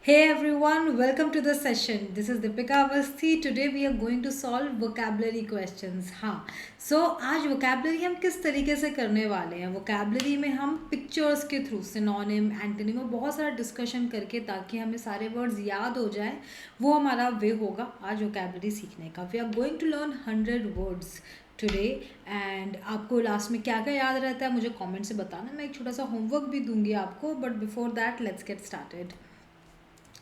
Hey everyone, welcome to the session. This is Deepika Avasthi. Today we are going to solve vocabulary questions. हाँ, so आज vocabulary हम किस तरीके से करने वाले हैं? vocabulary में हम pictures के थ्रू synonym, antonym और बहुत सारा डिस्कशन करके ताकि हमें सारे वर्ड्स याद हो जाएं, वो हमारा वे होगा आज vocabulary सीखने का. We are going to learn 100 words today and आपको लास्ट में क्या क्या याद रहता है मुझे कमेंट से बताना. मैं एक छोटा सा होमवर्क भी दूंगी आपको, but before that let's get started.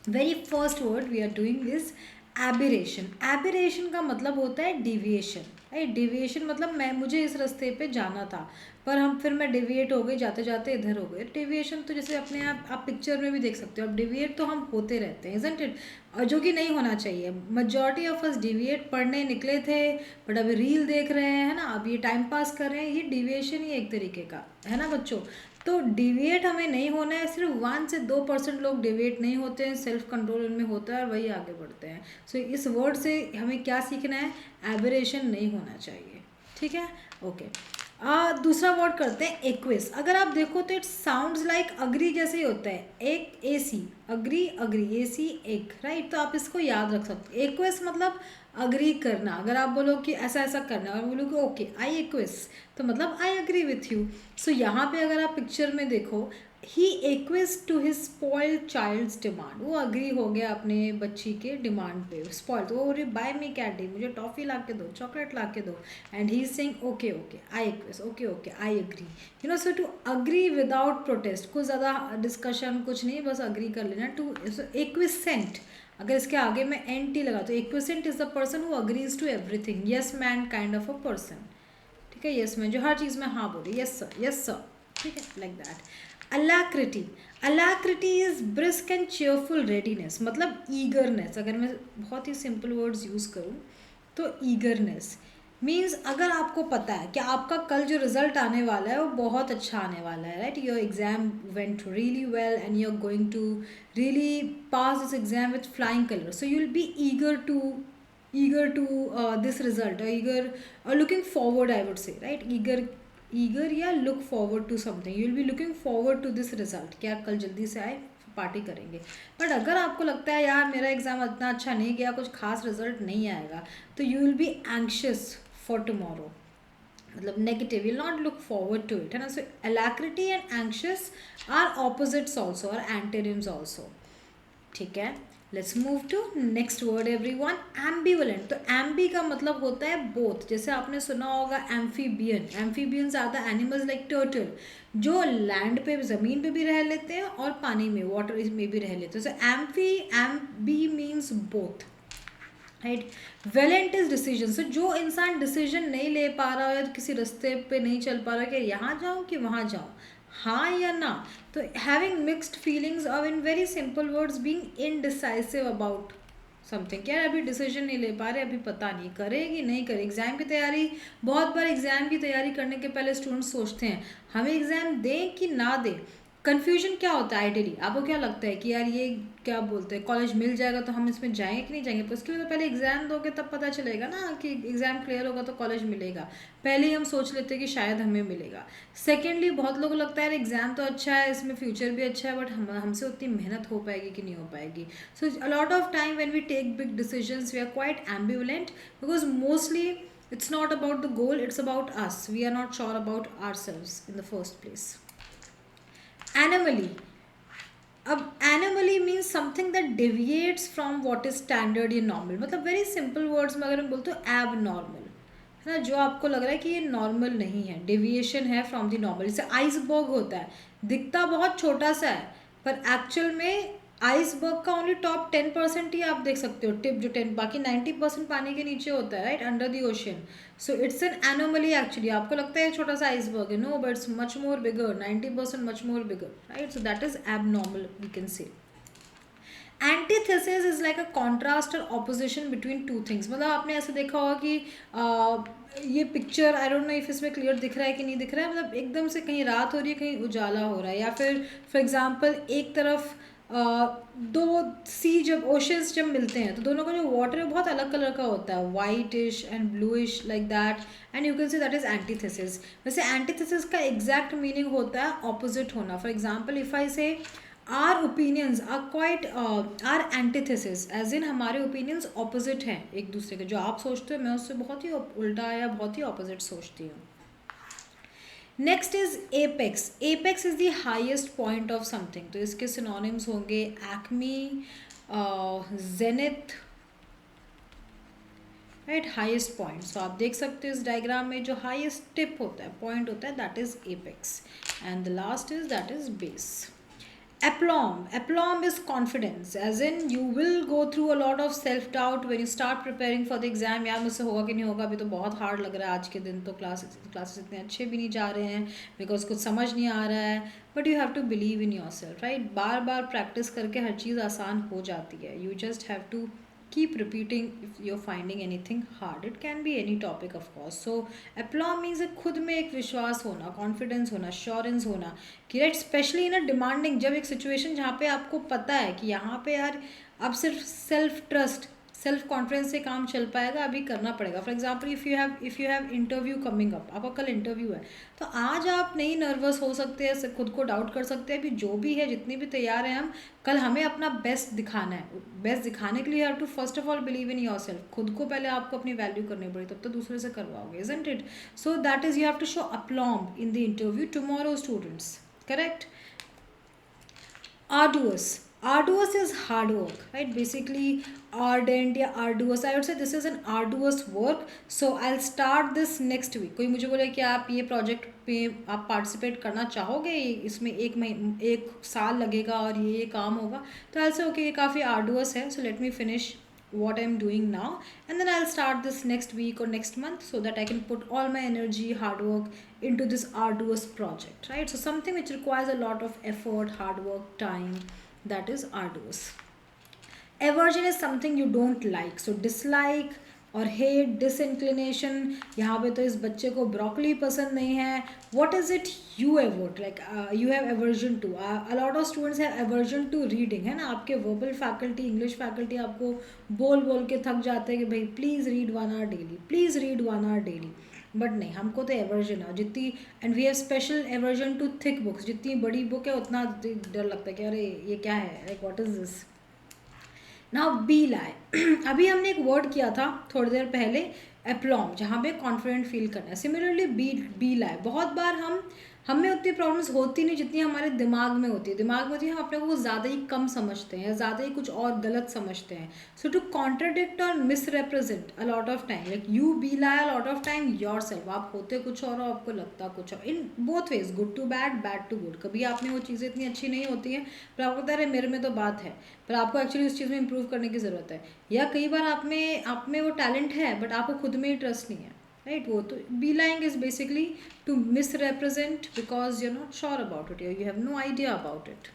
Very first word we are doing is aberration. Aberration का मतलब होता है डिविएशन. राइट, डिविएशन मतलब मुझे इस रास्ते पे जाना था पर मैं डिविएट हो गई, जाते जाते इधर हो गए. डिविएशन तो जैसे अपने आप पिक्चर में भी देख सकते हो. अब डिविएट तो हम होते रहते हैं, इजंट इट, और जो कि नहीं होना चाहिए. मेजॉरिटी ऑफ अस डिविएट पढ़ने निकले थे बट अभी रील देख रहे हैं ना, अब ये टाइम पास कर रहे हैं. ये डिविएशन ही एक तरीके का है ना बच्चों. तो डिविएट हमें नहीं होना है. सिर्फ 1 से 2% लोग डिविएट नहीं होते हैं, सेल्फ कंट्रोल उनमें होता है और वही आगे बढ़ते हैं. सो इस वर्ड से हमें क्या सीखना है? एबरेशन नहीं होना चाहिए. ठीक है, ओके. दूसरा वर्ड करते हैं एक्विस. अगर आप देखो तो इट साउंड्स लाइक अग्री जैसे ही होता है. एक ए सी, अग्री अग्री, ए सी एक, राइट. तो आप इसको याद रख सकते हो. एक्विस मतलब अग्री करना. अगर आप बोलो कि ऐसा ऐसा करना और बोलो कि ओके आई एक्विस, तो मतलब I agree with you. So यहाँ पे अगर आप पिक्चर में देखो, he acquiesce to his spoiled child's demand. वो अग्री हो गया अपने बच्ची के डिमांड पे. स्पॉइल तो वो बाय मी कैंडी, मुझे टॉफ़ी ला के दो, चॉकलेट ला के दो. And he is saying okay okay I acquiesce, okay okay I agree. You know, so to agree without protest, कुछ ज़्यादा डिस्कशन कुछ नहीं, बस अग्री कर लेना. टू एक्विसेंट, अगर इसके आगे मैं एन टी लगा तो acquiescent is the person who agrees to everything. Yes man kind of a person. ठीक है, यस मैन जो हर चीज़ में हाँ बोले, यस सर यस सर. ठीक है, like that. Alacrity. Alacrity is brisk and cheerful readiness, मतलब ईगरनेस. अगर मैं बहुत ही सिंपल वर्ड्स यूज़ करूँ तो ईगरनेस मीन्स अगर आपको पता है कि आपका कल जो रिजल्ट आने वाला है वो बहुत अच्छा आने वाला है, right. Your exam went really well and you are going to really pass this exam with flying colors, so you will be eager to this result, or eager or looking forward, I would say, right. eager या look forward to something. you will be looking forward to this result, क्या कल जल्दी से आए, party करेंगे. But अगर आपको लगता है यार मेरा एग्ज़ाम इतना अच्छा नहीं गया, कुछ खास रिजल्ट नहीं आएगा, तो you will be anxious for tomorrow, मतलब negative, will not look forward to it, है ना. So alacrity and anxious are opposites also, और एंटेनिम्स ऑल्सो. ठीक है, let's move to next word everyone. Ambivalent. तो एम्बी का मतलब होता है बोथ. जैसे आपने सुना होगा amphibian. Amphibians are the animals like turtle, जो लैंड पे, ज़मीन पे भी रह लेते हैं और पानी में, वाटर में भी रह लेते हैं. So ambi means both, right. Valent is decision. So जो इंसान डिसीजन नहीं ले पा रहा है, किसी रास्ते पे नहीं चल पा रहा कि यहाँ जाऊँ कि वहाँ जाऊँ, हाँ या ना, तो हैविंग मिक्स्ड फीलिंग्स, और in very simple words being indecisive about something. क्या अभी डिसीजन नहीं ले पा रहे, अभी पता नहीं करेगी नहीं करे. एग्ज़ाम की तैयारी, बहुत बार एग्ज़ाम की तैयारी करने के पहले स्टूडेंट्स सोचते हैं हमें एग्ज़ाम दें कि ना दें. कन्फ्यूजन क्या होता है आइडियली, आपको क्या लगता है कि यार ये क्या बोलते हैं, कॉलेज मिल जाएगा तो हम इसमें जाएंगे कि नहीं जाएंगे. तो उसके लिए तो पहले एग्ज़ाम दोगे तब पता चलेगा ना कि एग्ज़ाम क्लियर होगा तो कॉलेज मिलेगा. पहले ही हम सोच लेते हैं कि शायद हमें मिलेगा. सेकेंडली, बहुत लोगों को लगता है यार एग्ज़ाम तो अच्छा है, इसमें फ्यूचर भी अच्छा है, बट हमसे उतनी मेहनत हो पाएगी कि नहीं हो पाएगी. So a lot of time when we take big decisions we are quite ambivalent, because mostly it's not about the goal, it's about us. We are not sure about ourselves in the first place. Anomaly. अब anomaly means something that deviates from what is standard या normal. मतलब very simple words में अगर हम बोलते हो एब normal, है ना, जो आपको लग रहा है कि ये नॉर्मल नहीं है, डेविएशन है फ्रॉम द नॉर्मल. जैसे आइसबर्ग होता है, दिखता बहुत छोटा सा है पर एक्चुअल में आइसबर्ग का ओनली टॉप 10% ही आप देख सकते हो, टिप जो 10, बाकी 90% पानी के नीचे होता है, right, under the ocean. So it's an anomaly actually. आपको लगता है छोटा सा आइसबर्ग है, no, but it's much more bigger, 90% much more bigger, right. So that is abnormal we can say. Antithesis is like a contrast और opposition between two things. मतलब आपने ऐसे देखा होगा कि ये picture, I don't know if इसमें clear दिख रहा है कि नहीं दिख रहा है, मतलब एकदम से कहीं रात हो रही है, कहीं उजाला हो रहा है, या फिर फॉर एग्जांपल एक तरफ दो सी, जब ओशंस जब मिलते हैं तो दोनों का जो वाटर है बहुत अलग कलर का होता है, whitish and bluish like that, and you can say that is antithesis. वैसे एंटीथेसिस का एग्जैक्ट मीनिंग होता है ऑपोजिट होना. For example if I say are opinions are quite are antithesis, as in हमारे ओपिनियंस ऑपोजिट हैं एक दूसरे के। जो आप सोचते हो मैं उससे बहुत ही उल्टा या बहुत ही ऑपोजिट सोचती हूँ। Next is apex. Apex is the highest point of something. तो इसके सिनोनिम्स होंगे acme, zenith, right, highest point. So आप देख सकते हो इस डायग्राम में जो हाईएस्ट टिप होता है, पॉइंट होता है, that is apex, and the last is that is base. Aplomb. Aplomb is confidence, as in you will go through a lot of self-doubt when you start preparing for the exam. यार मुझसे होगा कि नहीं होगा, अभी तो बहुत hard लग रहा है आज के दिन, तो क्लासेस इतने अच्छे भी नहीं जा रहे हैं बिकॉज कुछ समझ नहीं आ रहा है, but you have to believe in yourself, right. बार बार प्रैक्टिस करके हर चीज़ आसान हो जाती है। You just have to keep repeating if you're finding anything hard. It can be any topic of course. So aplomb means खुद में एक विश्वास होना, कॉन्फिडेंस होना, श्योरेंस होना कि right, specially in a demanding, जब एक सिचुएशन जहाँ पे आपको पता है कि यहाँ पे यार अब सिर्फ सेल्फ ट्रस्ट, सेल्फ कॉन्फिडेंस से काम चल पाएगा, अभी करना पड़ेगा। For example if you have interview coming up, आपका कल इंटरव्यू है, तो आज आप नहीं नर्वस हो सकते हैं, खुद को डाउट कर सकते हैं, अभी जो भी है, जितनी भी तैयार हैं हम, कल हमें अपना बेस्ट दिखाना है। बेस्ट दिखाने के लिए have to first of all believe in yourself. खुद को पहले आपको अपनी वैल्यू करनी पड़ी, तब तो दूसरे से करवाओगे, isn't it. So that is you have to show aplomb in the interview tomorrow students, correct. arduous. Arduous is hard work, right? Basically ardent या arduous, I would say this is an arduous work. So I'll start this next week. कोई मुझे बोले कि आप ये project पे आप participate करना चाहोगे, इसमें एक साल लगेगा और ये काम होगा, तो I'll say okay ये काफ़ी arduous है, so let me finish what I'm doing now, and then I'll start this next week or next month so that I can put all my energy, hard work into this arduous project, right? So something which requires a lot of effort, hard work, time, that is arduous. Aversion is something you don't like, so dislike और hate, डिसइंक्लिनेशन। यहाँ पे तो इस बच्चे को broccoli पसंद नहीं है। What is it you avert, like you have aversion to, a lot of students have aversion to reading, है ना। आपके वर्बल फैकल्टी, इंग्लिश फैकल्टी आपको बोल बोल के थक जाते हैं कि भाई please read 1 hour daily, please read 1 hour daily, but नहीं, हमको तो एवर्जन है जितनी, and we have special aversion to thick books. जितनी बड़ी बुक है उतना डर लगता है कि अरे ये क्या है, like what is this. Now belie अभी हमने एक वर्ड किया था थोड़ी देर पहले, एप्लॉम, जहाँ पे कॉन्फिडेंट फील करना है। सिमिलरली बी लाई, बहुत बार हमें उतनी प्रॉब्लम्स होती नहीं जितनी हमारे दिमाग में होती है। दिमाग में होती है, हम अपने को ज़्यादा ही कम समझते हैं या ज़्यादा ही कुछ और गलत समझते हैं। सो टू कॉन्ट्राडिक्ट और misrepresent a lot of time, like you belie a lot of time yourself, आप होते कुछ और आपको लगता कुछ और, in both ways, good to bad, bad to good. कभी आपने वो चीज़ें इतनी अच्छी नहीं होती हैं पर आपको पता है मेरे में तो बात है, पर आपको एक्चुअली उस चीज़ में इंप्रूव करने की ज़रूरत है। या कई बार आप में वो टैलेंट है बट आपको खुद में ही ट्रस्ट नहीं है, राइट। वो तो belying is basically to मिस represent because you're not sure about it, you have no idea about it.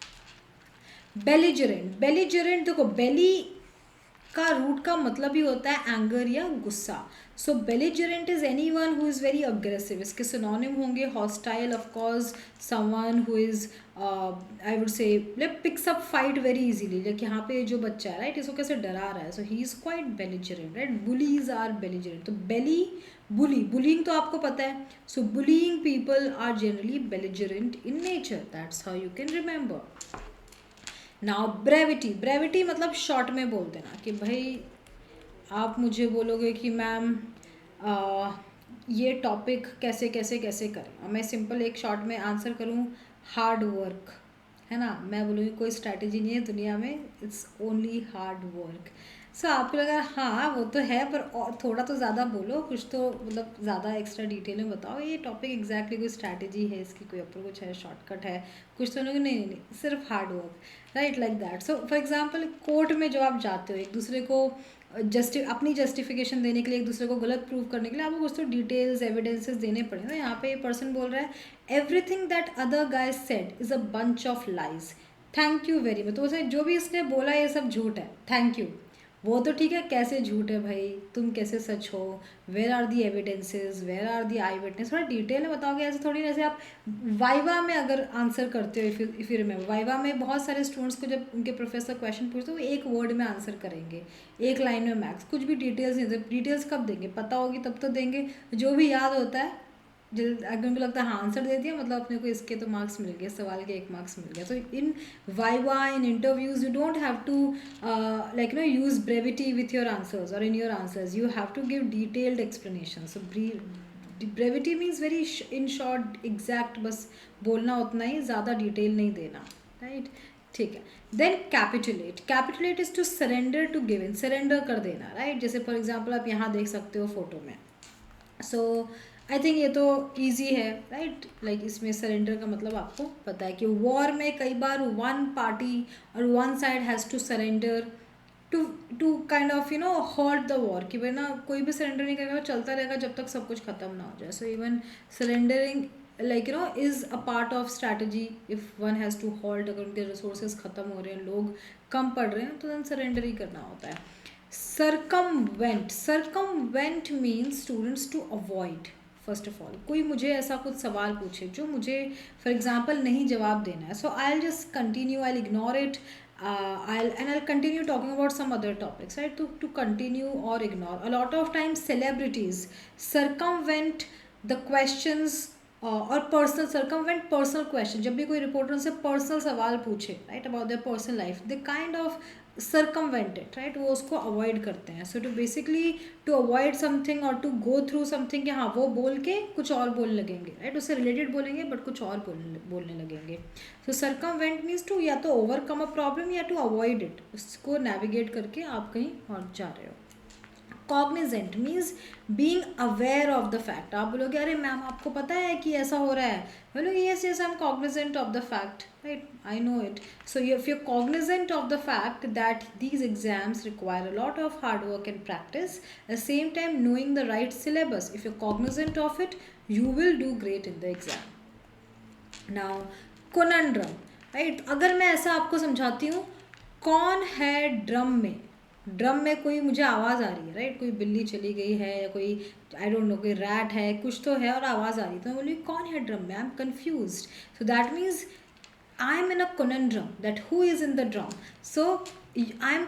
Belligerent, देखो बेली का रूट का मतलब ही होता है एंगर या गुस्सा। So belligerent is anyone who is very aggressive. इसके सिनोनिम होंगे hostile, of course someone who is I would say picks up fight very easily, like यहाँ पे जो बच्चा है, राइट, इसको कैसे डरा रहा है, so he is quite belligerent, right. Bullies are belligerent, तो बुलिंग तो आपको पता है। So bullying people are generally belligerent in nature, that's how you can remember. Now brevity मतलब शॉर्ट में बोल देना कि भाई आप मुझे बोलोगे कि मैम ये टॉपिक कैसे कैसे कैसे करें, मैं सिंपल एक शॉर्ट में आंसर करूँ, हार्ड वर्क, है ना। मैं बोलूँगी कोई स्ट्रैटेजी नहीं है दुनिया में, इट्स ओनली हार्ड वर्क। सो आपको लगा हाँ वो तो है, पर और थोड़ा तो ज़्यादा बोलो, कुछ तो मतलब ज़्यादा एक्स्ट्रा डिटेल में बताओ, ये टॉपिक एग्जैक्टली कोई स्ट्रैटेजी है इसकी, कोई अप्रोच है, शॉर्टकट है, कुछ तो नहीं, सिर्फ hard work, right, like that. So for example court में जो आप जाते हो एक दूसरे को अपनी जस्टिफिकेशन देने के लिए, एक दूसरे को गलत प्रूव करने के लिए आपको कुछ तो डिटेल्स, एविडेंसेस देने पड़े ना। यहाँ पे ये पर्सन बोल रहा है everything that other guys said is a bunch of lies, thank you very much. तो उसे जो भी इसने बोला ये सब झूठ है, थैंक यू। वो तो ठीक है, कैसे झूठ है भाई, तुम कैसे सच हो, where are the evidences, where are the eyewitness, थोड़ा डिटेल में बताओगे। ऐसे थोड़ी, जैसे आप वाइवा में अगर आंसर करते हो, इफ यू रिमेंबर, वाइवा में बहुत सारे स्टूडेंट्स को जब उनके प्रोफेसर क्वेश्चन पूछते हो वो एक वर्ड में आंसर करेंगे, एक लाइन में मैक्स, कुछ भी डिटेल्स नहीं देते। डिटेल्स कब देंगे, पता होगी तब तो देंगे, जो भी याद होता है जल्द अगर उनको लगता है हाँ आंसर दे दिया मतलब अपने को इसके तो मार्क्स मिल गए, सवाल के 1 मार्क्स मिल गया. So in viva, in interviews, you don't have to like use brevity with your answers और in your answers you have to give detailed explanation. So brevity means very in short exact, बस बोलना उतना ही, ज़्यादा detail नहीं देना, right. ठीक है. Then capitulate. Capitulate is to surrender to give in, surrender कर देना, राइट. जैसे फॉर एग्जाम्पल आप यहाँ देख सकते हो फोटो में. सो आई थिंक ये तो ईजी है, राइट. लाइक इसमें सरेंडर का मतलब आपको पता है कि वॉर में कई बार वन पार्टी और one side has to surrender to to kind of halt the war, कि भाई ना कोई भी सरेंडर नहीं करेगा, चलता रहेगा जब तक सब कुछ खत्म ना हो जाए. So even surrendering like is a part of strategy. If one has to halt, अगर उनके रिसोर्सेज ख़त्म हो रहे हैं, लोग कम पड़ रहे हैं, तो देन सरेंडर ही करना होता है. Circumvent. Circumvent means students to avoid. First of all कोई मुझे ऐसा कुछ सवाल पूछे जो मुझे फॉर एग्जाम्पल नहीं जवाब देना है, so I just continue, I ignore it, I'll continue talking about some other topics, right? To continue or ignore. A lot of times celebrities circumvent the questions और पर्सनल, सर्कमवेंट पर्सनल क्वेश्चन. जब भी कोई reporter उनसे personal सवाल पूछे, right, about their personal life, they kind of circumvent it, right, वो उसको avoid करते हैं. So to basically to avoid something और टू गो थ्रू समथिंग, कि हाँ वो बोल के कुछ और बोलने लगेंगे, राइट, उससे रिलेटेड बोलेंगे बट कुछ और बोलने लगेंगे. सो सर्कमवेंट मीन्स टू या तो ओवरकम अ प्रॉब्लम या टू अवॉइड इट, उसको नेविगेट करके आप कहीं और जा रहे हो. Cognizant means being aware of the fact. आप बोलोगे अरे मैम आपको पता है कि ऐसा हो रहा है, बोलोगे yes yes I am Cognizant of the fact, right, I know it. So if you're cognizant of the fact that these exams require a lot of hard work and practice, at the same time knowing the right syllabus, if you're cognizant of it, you will do great in the exam. Now conundrum, right, अगर मैं ऐसा आपको समझाती हूँ, कौन है drum में, drum में कोई मुझे आवाज़ आ रही है, राइट, कोई बिल्ली चली गई है या कोई आई डोंट नो कोई रैट है, कुछ तो है और आवाज़ आ रही है, तो मैं बोली कौन है ड्रम में, I am confuse. So that means I am in a conundrum, that who is in the drum. So I am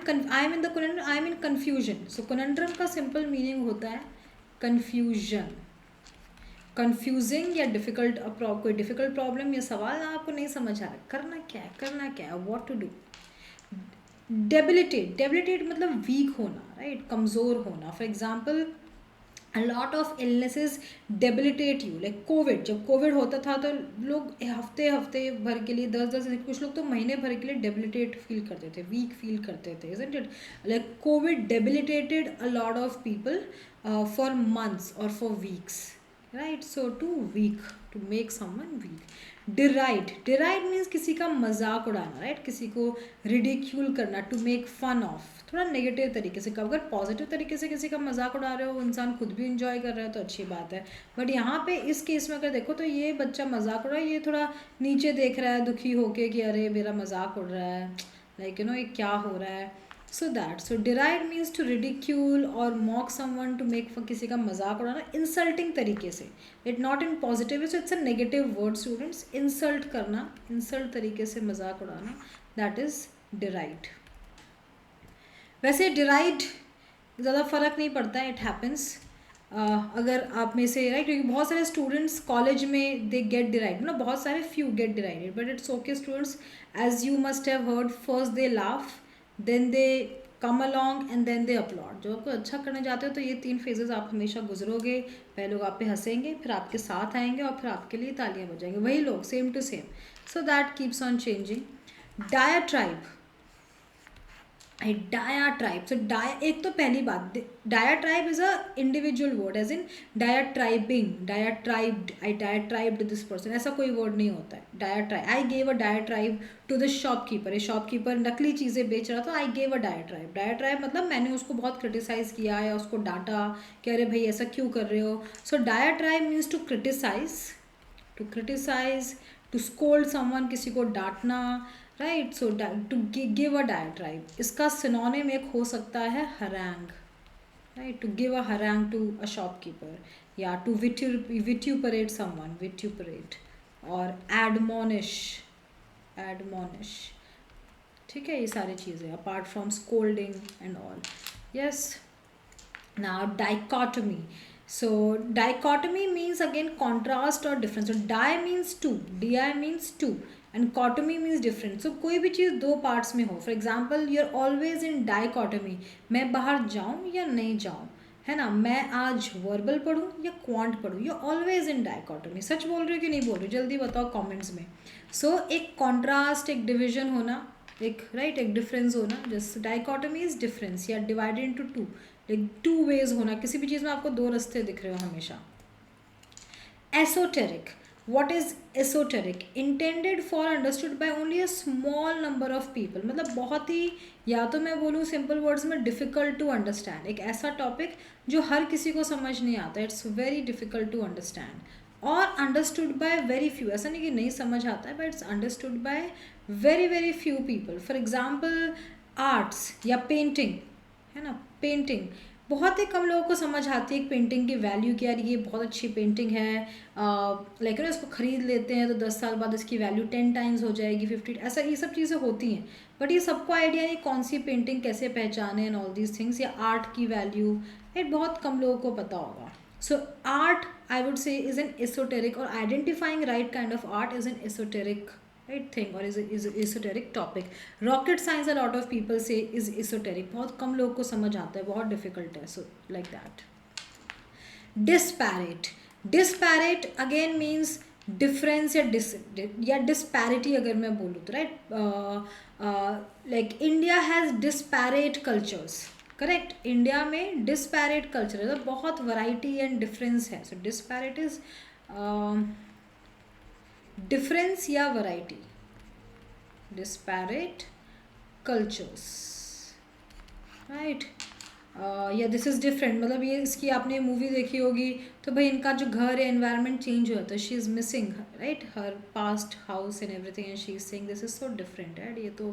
in the conundrum, I am in confusion. So conundrum का simple meaning होता है confusion, confusing या difficult, कोई difficult problem या सवाल आपको नहीं समझ आ रहा, करना क्या है, what to do. debilitate मतलब weak होना, right, कमज़ोर होना. For example, a lot of illnesses debilitate you, like covid. जब covid होता था तो लोग हफ्ते भर के लिए 10 कुछ लोग तो महीने भर के लिए debilitate फील करते थे, वीक फील करते थे, isn't it? Like covid debilitated a lot of people for months or for weeks, right? So to weak, to make someone weak. deride means किसी का मजाक उड़ाना, राइट, किसी को रिडिक्यूल करना, टू मेक फन ऑफ, थोड़ा नेगेटिव तरीके से. अगर पॉजिटिव तरीके से किसी का मजाक उड़ा रहे हो, इंसान खुद भी इंजॉय कर रहा है तो अच्छी बात है. बट यहाँ पे इस केस में अगर देखो तो ये बच्चा मजाक उड़ रहा है, ये थोड़ा नीचे देख रहा है दुखी होके कि अरे मेरा मजाक उड़ रहा है, लाइक ये क्या हो रहा है. सो deride means to ridicule or mock someone, to make किसी का मजाक उड़ाना इंसल्टिंग तरीके से. It not in positive, so it's a negative word students. Insult करना, इंसल्ट तरीके से मजाक उड़ाना, दैट इज deride. वैसे डिराइड ज़्यादा फ़र्क नहीं पड़ता है, इट हैपन्स. अगर आप में से, राइट, क्योंकि बहुत सारे स्टूडेंट्स कॉलेज में दे गेट डिराइड ना, बहुत सारे few get derided, but it's okay students. As you must have heard, first they laugh, then they come along and then they applaud. जो आपको अच्छा करने जाते हो तो ये 3 फेजेस आप हमेशा गुजरोगे. पहले लोग आप पे हंसेंगे, फिर आपके साथ आएंगे और फिर आपके लिए तालियां बजाएंगे, वही लोग same to same. So that keeps on changing. Diatribe, diatribe. So एक तो पहली बात, diatribe is a individual word, as in diatribing, diatribed, I diatribed this person, ऐसा कोई वर्ड नहीं होता है. Diatribe, I gave a diatribe to the shopkeeper. ये शॉपकीपर नकली चीज़ें बेच रहा था, आई गेव अ डायाट्राइब. डायाट्राइब मतलब मैंने उसको बहुत क्रिटिसाइज़ किया या उसको डांटा कि अरे भाई ऐसा क्यों कर रहे हो. So diatribe means to criticise, to scold someone, किसी को डांटना, right. So to give a diatribe. इसका सिनोनिम एक हो सकता है harangue, right, to give a harangue to a shopkeeper, या टू विट्यूपरेट समवन, विट्यूपरेट, और एडमोनिश. ठीक है, ये सारी चीज़ें apart from scolding and all. Yes. Now dichotomy. So dichotomy means again contrast or difference. So di means two, di means two, and cotomy means different. So कोई भी चीज़ दो parts में हो, for example you are always in dichotomy, मैं बाहर जाऊँ या नहीं जाऊँ, है ना, मैं आज वर्बल पढ़ूँ या क्वांट पढ़ूँ, यू ऑलवेज इन डाइकोटमी. सच बोल रही हो कि नहीं बोल रही हो, जल्दी बताओ कमेंट्स में. सो एक कॉन्ट्रास्ट, एक डिविजन होना, एक राइट, एक डिफरेंस होना. जस्ट डाइकोटमी इज डिफरेंस या divided into two, like two ways होना. किसी भी चीज़ में आपको दो रास्ते दिख रहे हो हमेशा. Esoteric, what is esoteric? Intended for understood by only a small number of people. मतलब बहुत ही, या तो मैं बोलूँ सिंपल वर्ड्स में, डिफ़िकल्ट टू अंडरस्टैंड. एक ऐसा टॉपिक जो हर किसी को समझ नहीं आता, it's very difficult to understand. और अंडरस्टूड बाय वेरी फ्यू, ऐसा नहीं कि नहीं समझ आता है, but it's understood by very very few people. For example arts या पेंटिंग, है ना, पेंटिंग बहुत ही कम लोगों को समझ आती है एक पेंटिंग की वैल्यू क्या है. ये बहुत अच्छी पेंटिंग है, लाइक ना इसको ख़रीद लेते हैं तो 10 साल बाद इसकी वैल्यू 10 टाइम्स हो जाएगी, 50, ऐसा ये सब चीज़ें होती हैं. बट ये सबको आइडिया नहीं कौन सी पेंटिंग कैसे पहचाने एंड ऑल दीज थिंग्स, या आर्ट की वैल्यू ये बहुत कम लोगों को पता होगा. So art I would say is an esoteric, और identifying right kind of art is an esoteric right thing, or is esoteric topic. Rocket science, a lot of people say is esoteric, बहुत कम लोग को समझ आता है, बहुत difficult है. So like that. Disparate, disparate again means difference या disparity. अगर मैं बोलूँ तो right, like India has disparate cultures, correct. India में disparate culture है, तो बहुत variety and difference है. So disparate is डिफरेंस या वैरायटी. Disparate cultures, right. या दिस इज़ डिफरेंट, मतलब ये इसकी आपने मूवी देखी होगी तो भाई इनका जो घर है एनवायरनमेंट चेंज हुआ था, she is missing right her past house and everything, and she is saying this is so different, right. ये तो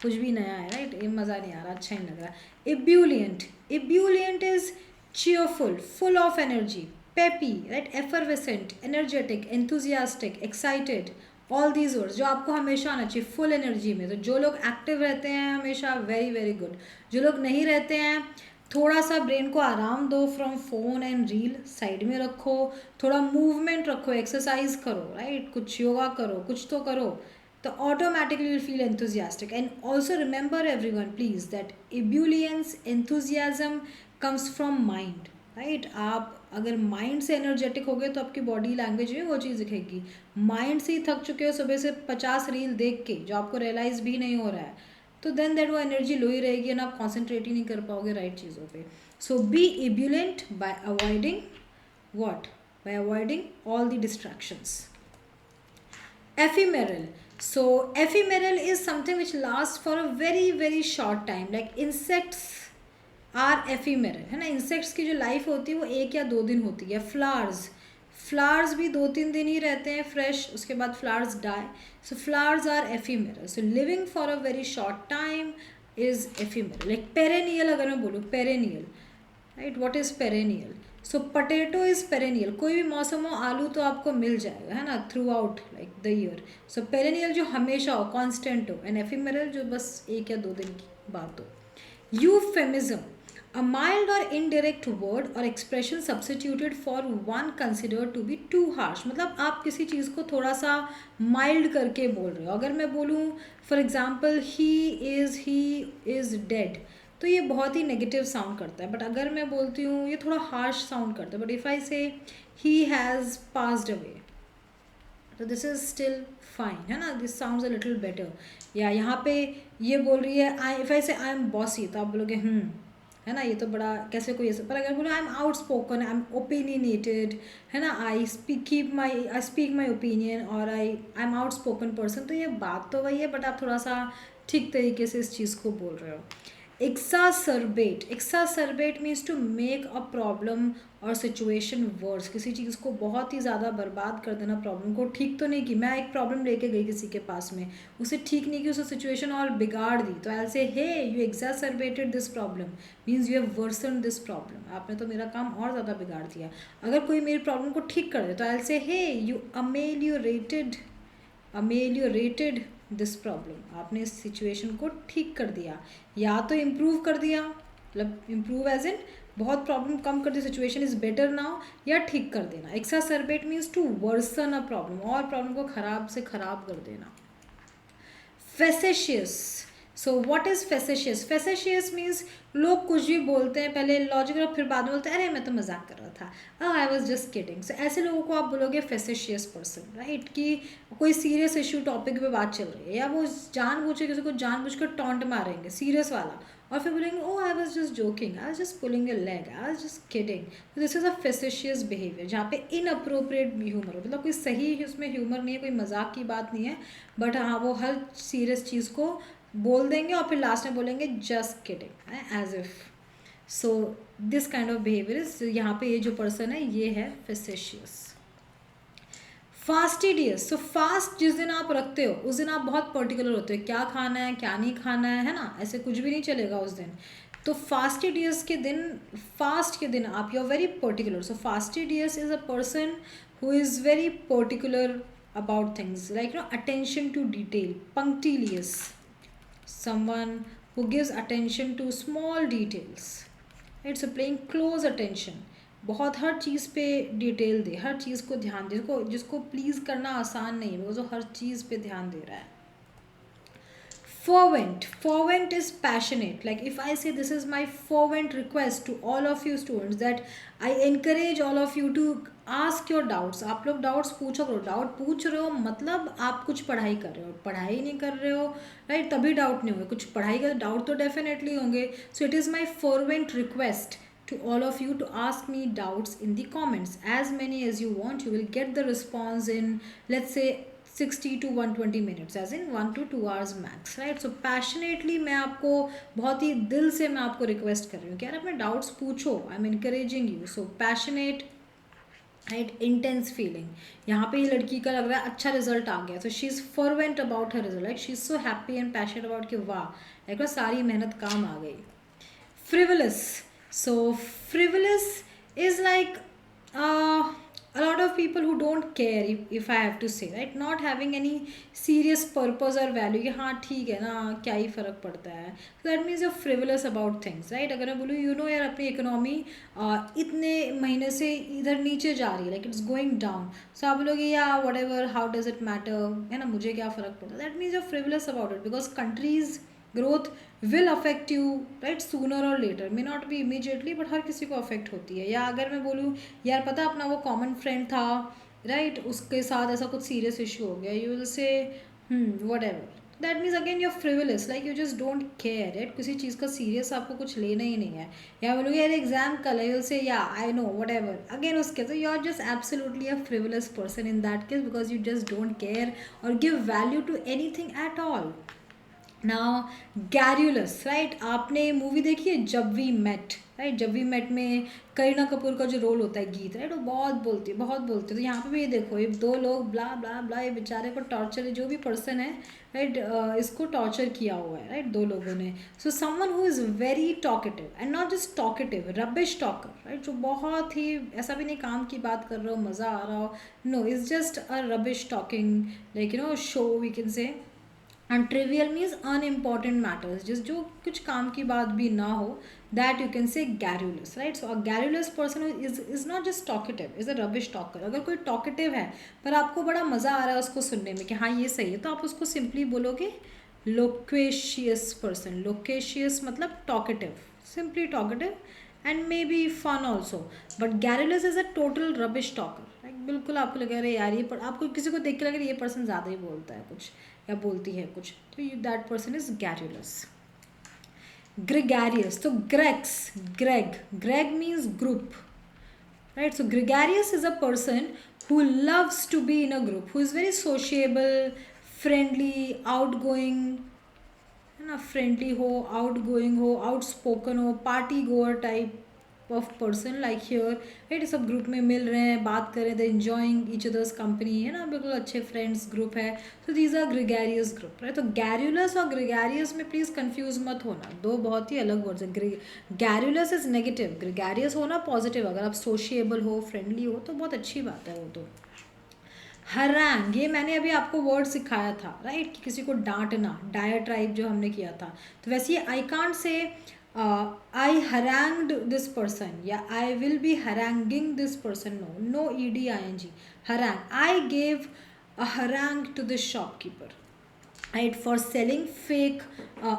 कुछ भी नया है, राइट. ये मज़ा नहीं आ रहा, अच्छा नहीं लग रहा. इब्यूलियंट, इब्यूलियंट is cheerful, full of energy, peppy, right, effervescent, energetic, enthusiastic, excited, all these words जो आपको हमेशा आना चाहिए फुल एनर्जी में. तो जो लोग एक्टिव रहते हैं हमेशा, वेरी वेरी गुड. जो लोग नहीं रहते हैं, थोड़ा सा ब्रेन को आराम दो from phone and reel, side में रखो, थोड़ा मूवमेंट रखो, एक्सरसाइज करो, राइट, कुछ योगा करो, कुछ तो करो, तो automatically will feel enthusiastic. And also remember everyone please that ebullience, enthusiasm comes from mind, right. आप अगर माइंड से एनर्जेटिक हो गए तो आपकी बॉडी लैंग्वेज में वो चीज़ दिखेगी. माइंड से ही थक चुके हो सुबह से 50 रील देख के, जो आपको रियलाइज़ भी नहीं हो रहा है, तो देन दैट वो एनर्जी लो ही रहेगी एंड आप कॉन्सेंट्रेट ही नहीं कर पाओगे राइट चीज़ों पे. So be ebullient by avoiding what, by avoiding all the distractions. Ephemeral, so ephemeral is something which lasts for a very very short time, like insects are ephemeral, है ना. Insects की जो life होती है वो 1 या 2 दिन होती है. फ्लावर्स, फ्लावर्स भी 2-3 दिन ही रहते हैं फ्रेश, उसके बाद flowers die. So flowers are ephemeral. So living for a very short time is ephemeral. Like perennial, अगर मैं बोलूँ perennial, right. What is perennial? So potato is perennial, कोई भी मौसम हो आलू तो आपको मिल जाएगा, है ना, through out like the year. So perennial जो हमेशा हो, कॉन्स्टेंट हो, एंड एफीमेरल जो बस 1 या 2 दिन की बात हो. Euphemism, a mild or indirect word or expression substituted for one considered to be too harsh. मतलब आप किसी चीज़ को थोड़ा सा माइल्ड करके बोल रहे हो. अगर मैं बोलूँ for example he is dead, तो ये बहुत ही नेगेटिव साउंड करता है. बट अगर मैं बोलती हूँ ये थोड़ा हार्श साउंड करता है. बट इफ़ आई से ही हैज़ पास्ड अवे, तो दिस इज़ स्टिल फाइन, है ना, this sounds a little better. या यहाँ पे ये बोल रही है आई, इफ़ आई से आई एम बॉसी, तो आप बोलोगे है ना, ये तो बड़ा कैसे कोई ऐसा. पर अगर बोलो I am outspoken, I am opinionated, है ना, आई स्पीक माई ओपिनियन, और आई एम आउटस्पोकन पर्सन, तो ये बात तो वही है, बट आप थोड़ा सा ठीक तरीके से इस चीज़ को बोल रहे हो. Exacerbate, exacerbate means to make a problem और सिचुएशन वर्स. किसी चीज़ को बहुत ही ज़्यादा बर्बाद कर देना, प्रॉब्लम को ठीक तो नहीं की. मैं एक प्रॉब्लम लेके गई किसी के पास में, उसे ठीक नहीं की, उसे सिचुएशन और बिगाड़ दी, तो I say hey you exacerbated this problem, means you have worsen this problem. आपने तो मेरा काम और ज़्यादा बिगाड़ दिया. अगर कोई मेरी प्रॉब्लम को ठीक कर दे तो I say hey you अमेलियोरेटेड this problem. आपने इस सिचुएशन को ठीक कर दिया, या तो इम्प्रूव कर दिया, मतलब इम्प्रूव एज इन बहुत प्रॉब्लम कम कर दी, सिचुएशन इज़ बेटर नाउ, या ठीक कर देना। Exacerbate means to worsen a problem, और प्रॉब्लम को ख़राब से ख़राब कर देना। Facetious, so what is facetious? Facetious means लोग कुछ भी बोलते हैं, पहले लॉजिकल और फिर बाद में बोलते हैं अरे मैं तो मजाक कर रहा था, आई वॉज जस्ट किडिंग। सो ऐसे लोगों को आप बोलोगे फेसेशियस पर्सन, राइट? कि कोई सीरियस इशू टॉपिक पे बात चल रही है, या वो जानबूझ के किसी को जानबूझकर टॉन्ट मारेंगे सीरियस वाला, और फिर बोलेंगे oh I was just joking, I was just pulling a leg, I was just kidding. तो this is a facetious behaviour, जहाँ पे इनअप्रोप्रिएट ह्यूमर हो, मतलब कोई सही उसमें ह्यूमर नहीं है, कोई मजाक की बात नहीं है, बट हाँ वो हर सीरियस चीज़ को बोल देंगे और फिर लास्ट में बोलेंगे just kidding, as if. So this kind of behaviour is, यहाँ पे ये जो पर्सन है ये है फेसेशियस। फास्टिडियस, सो फास्ट जिस दिन आप रखते हो उस दिन आप बहुत पर्टिकुलर होते हो, क्या खाना है क्या नहीं खाना है ना, ऐसे कुछ भी नहीं चलेगा उस दिन। तो फास्टिडियस के दिन, फास्ट के दिन आप you are very particular. So fastidious is a person who is very particular about things, like attention to detail. Punctilious, someone who gives attention to small details, right? So paying close attention, बहुत हर चीज़ पे detail दे, हर चीज़ को ध्यान दे, जिसको please करना आसान नहीं है, वो हर चीज़ पे ध्यान दे रहा है। Fervent, fervent is passionate. Like if I say this is my fervent request to all of you students that I encourage all of you to ask your doubts. आप लोग डाउट्स पूछो करो, डाउट पूछ रहे हो मतलब आप कुछ पढ़ाई कर रहे हो, पढ़ाई नहीं कर रहे हो राइट, तभी डाउट नहीं होंगे, कुछ पढ़ाई का डाउट तो डेफिनेटली होंगे। So it is my fervent request to all of you to ask me doubts in the comments, as many as you want. You will get the response in, let's say, 60 to 120 minutes, as in 1 to 2 hours max, right? So passionately मैं आपको बहुत ही दिल से मैं आपको request कर रही हूँ कि यार अपने डाउट्स पूछो, I am encouraging you. So passionate, right, intense feeling. यहाँ पे ये लड़की का लग रहा है अच्छा रिजल्ट आ गया, so she is fervent about her result, like she is so happy and passionate about कि वाह एक बार सारी मेहनत काम आ गई। Frivolous, so frivolous is like a lot of people who don't care, if I have to say, right? Not having any serious purpose or value कि हाँ ठीक है ना क्या ही फ़र्क पड़ता है। so that means you're frivolous about things, right? अगर मैं बोलूँ यू नो यार अपनी इकोनॉमी इतने महीने से इधर नीचे जा रही है, लाइक इट्स गोइंग डाउन, सो आप बोलोगे या what ever how does it matter, है ना, मुझे क्या फ़र्क पड़ता है। That means you're frivolous about it because countries growth will affect you, right? Sooner or later, may not be immediately, but हर किसी को अफेक्ट होती है। या अगर मैं बोलूँ यार पता अपना वो कॉमन फ्रेंड था, राइट, उसके साथ ऐसा कुछ सीरियस इशू हो गया, you will say whatever, that means again you're frivolous, like you just don't care, right? किसी चीज़ का सीरियस आपको कुछ लेना ही नहीं है। या बोलोगे यार एग्जाम कल है, यू से या I know whatever, again उसके तो you are just absolutely a frivolous person in that case because you just don't care और give value to anything at all. Now garrulous, right, आपने movie देखी है Jab We Met, right? Jab We Met में करीना कपूर का जो role होता है गीत, राइट, वो बहुत बोलती है बहुत बोलती है। तो यहाँ पे भी ये देखो ये दो लोग ब्ला ब्ला ब्ला, ये बेचारे को टॉर्चर, जो भी पर्सन है राइट इसको टॉर्चर किया हुआ है, राइट, दो लोगों ने। सो someone who is very talkative and not just talkative, rubbish talker, right, जो बहुत ही ऐसा भी नहीं काम की बात कर रहे हो मज़ा आ रहा हो, no, is just a rubbish talking, like you know so we can say. And trivial means unimportant matters, जिस जो कुछ काम की बात भी ना हो, that you can say garrulous, right? So a garrulous person is not just talkative, is a rubbish talker. अगर कोई टॉकेटिव है पर आपको बड़ा मज़ा आ रहा है उसको सुनने में कि हाँ ये सही है, तो आप उसको सिंपली बोलोगे लोकेशियस पर्सन। लोकेशियस मतलब talkative, simply talkative and may be fun also, but garrulous is a total rubbish talker, right? बिल्कुल आपको लगे अरे यार ये आपको किसी को देख के लगे ये पर्सन ज़्यादा ही बोलता है कुछ या बोलती है कुछ, तो that person is garrulous. Gregarious, तो greg means group, right? So gregarious is a person who loves to be in a group, who is very sociable, friendly, outgoing, है ना, फ्रेंडली हो, आउटगोइंग हो, आउटस्पोकन हो, party गोअर type of person, like here, right? सब group में मिल रहे हैं, बात कर रहे थे, एंजॉइंग ईच अदर्स कंपनी, है ना, बिल्कुल अच्छे फ्रेंड्स ग्रुप है। तो these are gregarious group, right? तो गैरुलस और ग्रेगेरियस में प्लीज़ कंफ्यूज मत होना, दो बहुत ही अलग वर्ड्स है। गैरुलस इज नेगेटिव, ग्रेगेरियस होना पॉजिटिव, अगर आप सोशिएबल हो, फ्रेंडली हो तो बहुत अच्छी बात है वो तो। हरैंग, ये मैंने अभी आपको वर्ड सिखाया था, राइट, कि किसी को डांटना, डायट्राइब जो हमने किया था। तो वैसे ये I can't say I harangued this person, या I will be haranguing this person. No EDING. Harangue, I gave a harangue to the shopkeeper, right, for selling fake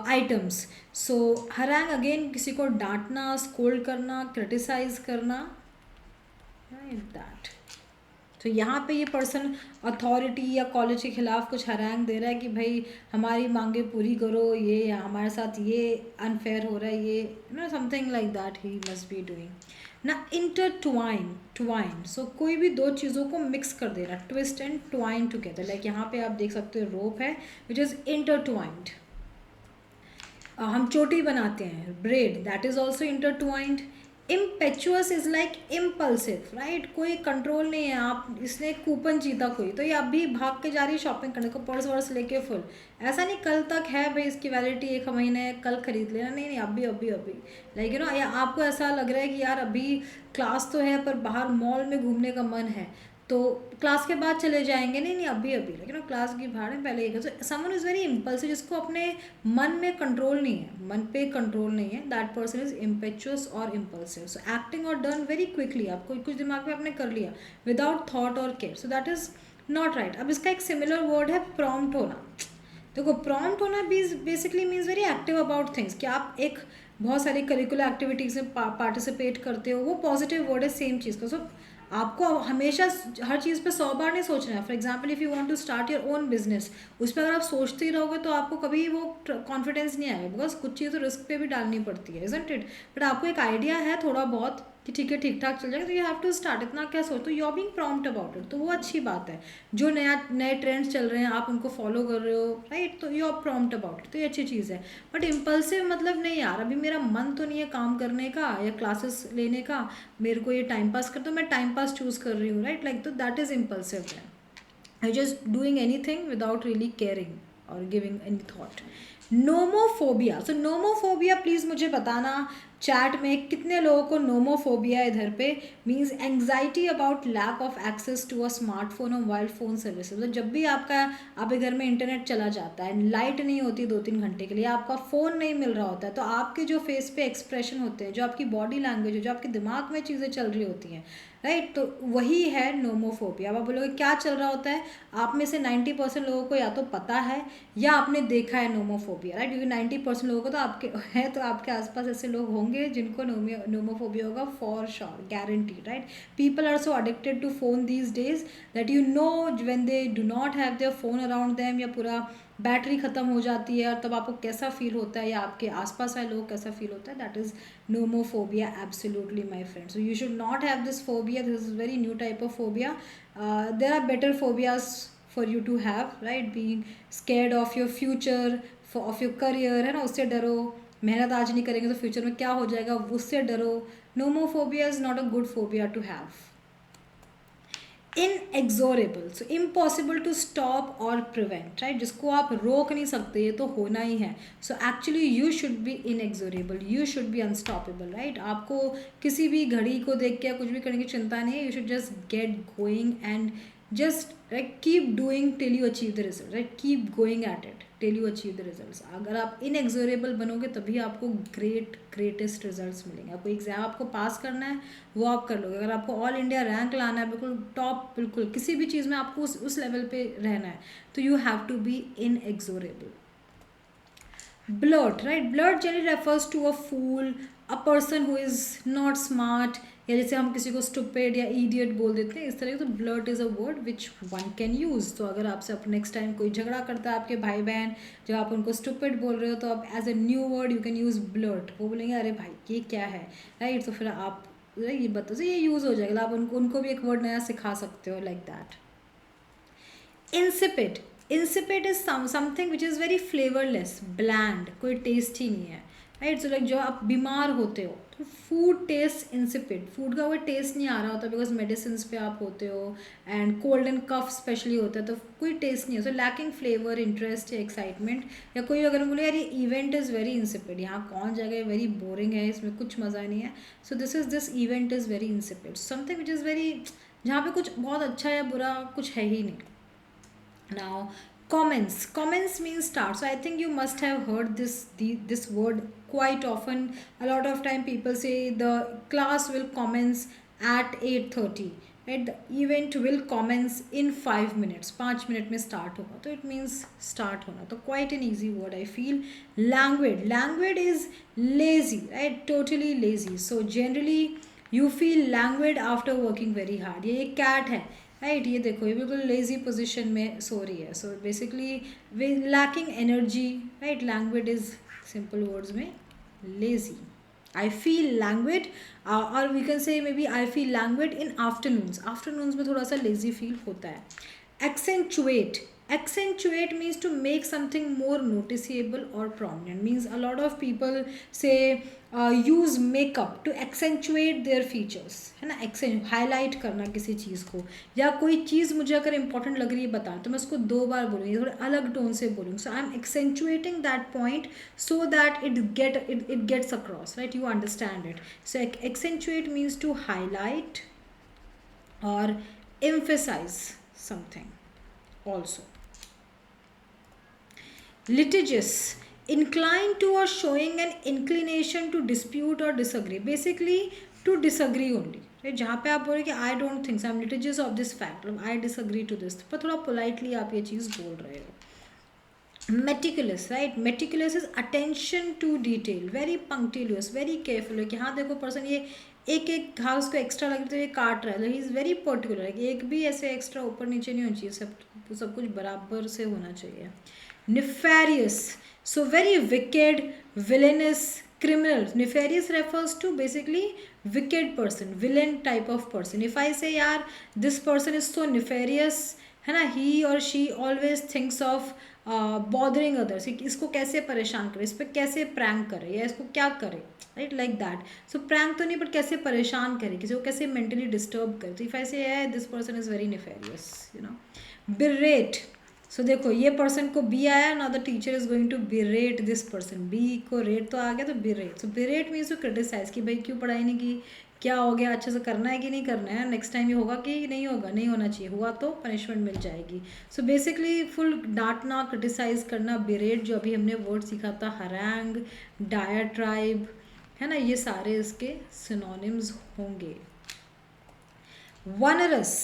items. So harangue again किसी को डांटना, scold करना, criticise करना, right that. तो यहाँ पे ये person authority या कॉलेज के खिलाफ कुछ हरांग दे रहा है कि भाई हमारी मांगे पूरी करो, ये हमारे साथ ये अनफेयर हो रहा है, ये something like that he must be doing ना. इंटरट्वाइन, ट्वाइन, सो कोई भी दो चीज़ों को मिक्स कर देना, twist and twine together. Like यहाँ पे आप देख सकते हो रोप है विच इज़ इंटरट्वाइंड. हम चोटी बनाते हैं, bread, that is also intertwined. Impetuous is like impulsive, right, कोई कंट्रोल नहीं है. आप इसने कूपन जीता कोई, तो ये अभी भाग के जा रही है शॉपिंग करने को, पर्स वर्स लेके फुल. ऐसा नहीं कल तक है भाई इसकी वैलिडिटी, एक महीने है, कल खरीद लेना. नहीं नहीं, अभी अभी अभी. लाइक या आपको ऐसा लग रहा है कि यार अभी क्लास तो है पर बाहर मॉल में घूमने का मन है, तो क्लास के बाद चले जाएंगे. नहीं नहीं, अभी अभी, लेकिन क्लास की भाड़ में पहले ये. समवन इज़ वेरी इम्पल्सिव, जिसको अपने मन में कंट्रोल नहीं है, मन पे कंट्रोल नहीं है, दैट पर्सन इज इम्पेचुअस और इम्पल्सिव. सो एक्टिंग और डन वेरी क्विकली, आपको कुछ दिमाग में आपने कर लिया विदाउट थॉट और care, so that is not right. अब इसका एक सिमिलर वर्ड है प्रॉम्प्ट होना. देखो प्रॉम्प्ट होना basically means very active about things, कि आप एक बहुत सारी करिकुलर एक्टिविटीज़ में पार्टिसिपेट करते हो, वो पॉजिटिव वर्ड है सेम चीज़ का. सो आपको हमेशा हर चीज़ पे 100 बार नहीं सोचना है. For example if you want to start your own business, उस पर अगर आप सोचते ही रहोगे तो आपको कभी वो कॉन्फिडेंस नहीं आएगा, बिकॉज कुछ चीज़ तो रिस्क पे भी डालनी पड़ती है, इजंट इट. बट आपको एक आइडिया है थोड़ा बहुत कि ठीक है ठीक ठाक चल जाएगा, तो यू हैव टू स्टार्ट. इतना क्या सोच, तो you are being prompt about it, तो वो अच्छी बात है. जो नए ट्रेंड्स चल रहे हैं आप उनको फॉलो कर रहे हो, राइट, तो you are prompt about it, तो ये अच्छी चीज़ है. बट इम्पल्सिव मतलब नहीं यार, अभी मेरा मन तो नहीं है काम करने का या क्लासेस लेने का, मेरे को ये टाइम पास कर, तो मैं टाइम पास चूज़ कर रही हूँ, राइट, लाइक, तो that is impulsive. I just doing anything without really caring और giving any thought. Nomophobia, so nomophobia please मुझे बताना चैट में कितने लोगों को नोमोफोबिया इधर पे. Means anxiety about lack of access to a smartphone और मोबाइल फ़ोन सर्विसेज. तो जब भी आपके घर में इंटरनेट चला जाता है, लाइट नहीं होती 2-3 घंटे के लिए, आपका फ़ोन नहीं मिल रहा होता है, तो आपके जो फेस पे एक्सप्रेशन होते हैं, जो आपकी बॉडी लैंग्वेज है, जो आपके दिमाग में चीज़ें चल रही होती हैं, राइट, तो वही है नोमोफोबिया. अब आप बोलोगे क्या चल रहा होता है, आप में से 90% लोगों को या तो पता है या आपने देखा है नोमोफोबिया, राइट, क्योंकि 90% लोगों को तो आपके है, तो आपके आसपास ऐसे लोग होंगे जिनको नोमोफोबिया होगा for sure, guarantee, right. People are so addicted to phone these days that you know when they do not have their phone around them, या पूरा बैटरी ख़त्म हो जाती है, और तब आपको कैसा फील होता है, या आपके आसपास वाले लोग कैसा फील होता है, that is nomophobia. Absolutely, my friend, so you should not have this phobia. This is a very new type of phobia. There are better phobias for you to have, right, being scared of your future, of your career, है ना, उससे डरो. मेहनत आज नहीं करेंगे तो future में क्या हो जाएगा, उससे डरो. Nomophobia is not a good phobia to have. Inexorable, so impossible to stop और प्रिवेंट, राइट, जिसको आप रोक नहीं सकते, ये तो होना ही है. So actually you should be inexorable, you should be unstoppable, right. आपको किसी भी घड़ी को देख के कुछ भी करने की चिंता नहीं है. You should just get going and just like keep doing till you achieve the result, right, keep going at it till you achieve the results. अगर आप inexorable बनोगे तभी आपको greatest results मिलेंगे. आपको एग्जाम आपको पास करना है वो आप कर लोगे. अगर आपको ऑल इंडिया रैंक लाना है, बिल्कुल टॉप, बिल्कुल किसी भी चीज़ में आपको उस लेवल पे रहना है, तो you have to be inexorable. Blurt, right, blurt generally refers to a fool, a person who is not smart, या जैसे हम किसी को स्टूपिड या इडियट बोल देते हैं, इस तरह का. तो blurt is a word which one can use. तो अगर आपसे आप नेक्स्ट टाइम कोई झगड़ा करता है, आपके भाई बहन, जब आप उनको स्टूपिड बोल रहे हो, तो आप as a new word you can use blurt. वो बोलेंगे अरे भाई ये क्या है, राइट, तो फिर आप ये बताओ, तो ये यूज़ हो जाएगा. आप उनको भी एक वर्ड नया सिखा सकते हो, like that. Insipid, insipid is something which is very flavourless, bland, कोई टेस्ट ही नहीं है, राइट. सो लाइक जो आप बीमार होते हो तो फूड टेस्ट इंसिपिड, फूड का वो टेस्ट नहीं आ रहा होता, बिकॉज मेडिसिन पे आप होते हो, and cold and cough specially होता है, तो कोई टेस्ट नहीं है. सो लैकिंग फ्लेवर, इंटरेस्ट या एक्साइटमेंट. या कोई अगर बोले यार ये इवेंट इज़ वेरी इंसिपिड, यहाँ कौन जाएगा, वेरी बोरिंग है, इसमें कुछ मज़ा नहीं है, so this event is very insipid. Something which is very, जहाँ पे कुछ बहुत अच्छा या बुरा कुछ है ही नहीं. Now, Comments means start. So I think you must have heard this word quite often. A lot of time people say the class will commence at 8:30, right? The event will commence in 5 minutes, 5 minute में start होगा, तो it means start होना. तो quite an easy word I feel. Languid is lazy, right? Totally lazy. So generally you feel languid after working very hard. ये एक cat है, right ये देखो ये बिल्कुल लेजी पोजीशन में सो रही है. So basically they lacking energy, right. Languid is simple words में लेजी. आई फील लैंग्वेज, और we can say may be I feel languid in afternoons में थोड़ा सा लेजी फील होता है. Accentuate means to make something more noticeable or prominent. Means a lot of people say use makeup to accentuate their features, है ना. Highlight करना किसी चीज़ को, या कोई चीज़ मुझे अगर इंपॉर्टेंट लग रही है बताना, तो मैं उसको 2 बार बोलूँगी, थोड़ा अलग टोन से बोलूँगी. So I am accentuating that point so that it gets across, right. You understand it. So accentuate means to highlight और emphasize something also. Litigious, inclined to or showing an inclination to dispute or disagree. Basically to disagree only, right. जहाँ पे आप बोल रहे कि I don't think so, I'm litigious of this fact, I disagree to this, पर थोड़ा politely आप ये चीज़ बोल रहे हो. Meticulous, right. Meticulous is attention to detail, very punctilious, very careful. कि हाँ देखो पर्सन ये एक घास को एक्स्ट्रा लग रही तो ये काट रहा है, तो ही इज़ वेरी पर्टिकुलर. एक भी ऐसे एक्स्ट्रा ऊपर नीचे नहीं होना चाहिए, सब कुछ बराबर से होना चाहिए. Nefarious, so very wicked, villainous, criminal. Nefarious refers to basically wicked person, villain type of person. If I say yaar this person is so nefarious, है ना, he or she always thinks of bothering others. इसको कैसे परेशान करे, इस पर कैसे prank करे, या इसको क्या करे, right, like that. So prank तो नहीं, बट कैसे परेशान करे, किसी को कैसे मेंटली डिस्टर्ब करे. तो if I say this person is very nefarious, you know. Berate, so देखो ये पर्सन को बी आया ना, the teacher is going to berate this person. B को रेट तो आ गया, तो berate. So berate means to criticize कि भाई क्यों पढ़ाई नहीं की, क्या हो गया, अच्छे से करना है कि नहीं करना है, नेक्स्ट टाइम ये होगा कि नहीं होगा, नहीं होना चाहिए, हुआ तो पनिशमेंट मिल जाएगी. सो बेसिकली फुल डांटना, क्रिटिसाइज करना. बिरेट जो अभी हमने वर्ड सीखा था, हरैंग, डायट्राइब, है ना, ये सारे इसके सिनोनिम्स होंगे. वनरस,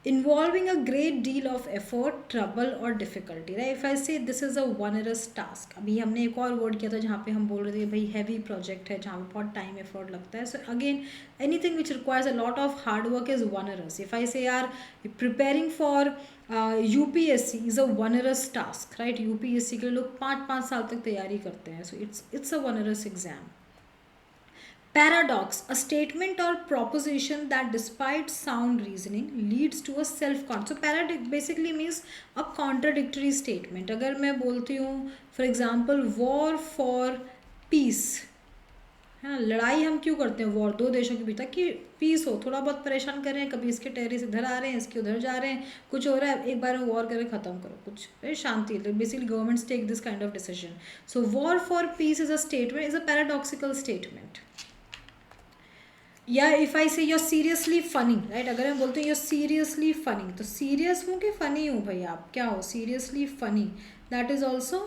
involving a great deal of effort, trouble or difficulty, right. If I say this is a onerous task, अभी हमने एक और वर्ड किया था जहाँ पे हम बोल रहे थे भाई हैवी प्रोजेक्ट है, जहाँ पे बहुत टाइम एफर्ट लगता है. So again anything which requires a lot of hard work is onerous. If I say यार preparing for UPSC is a onerous task, right. UPSC के लिए लोग 5-5 साल तक तैयारी करते हैं. सो it's a onerous exam. Paradox, a statement or proposition that despite sound reasoning leads to a self-contradiction. So paradox basically means a contradictory statement. अगर मैं बोलती हूँ for example war for peace, है ना, लड़ाई हम क्यों करते हैं, वॉर दो देशों के बीच, ताकि पीस हो, थोड़ा बहुत परेशान कर रहे हैं, कभी इसके टेरिस इधर आ रहे हैं, इसके उधर जा रहे हैं, कुछ हो रहा है, एक बार में वॉर करके ख़त्म करो, कुछ शांति. Basically governments take this kind of decision. So war for peace is a statement, is a paradoxical statement. या if I say you're seriously funny, right. अगर मैं बोलती हूँ यूर सीरियसली फ़नी, तो सीरियस हूँ कि फ़नी हूँ भाई, आप क्या हो, seriously funny, that is also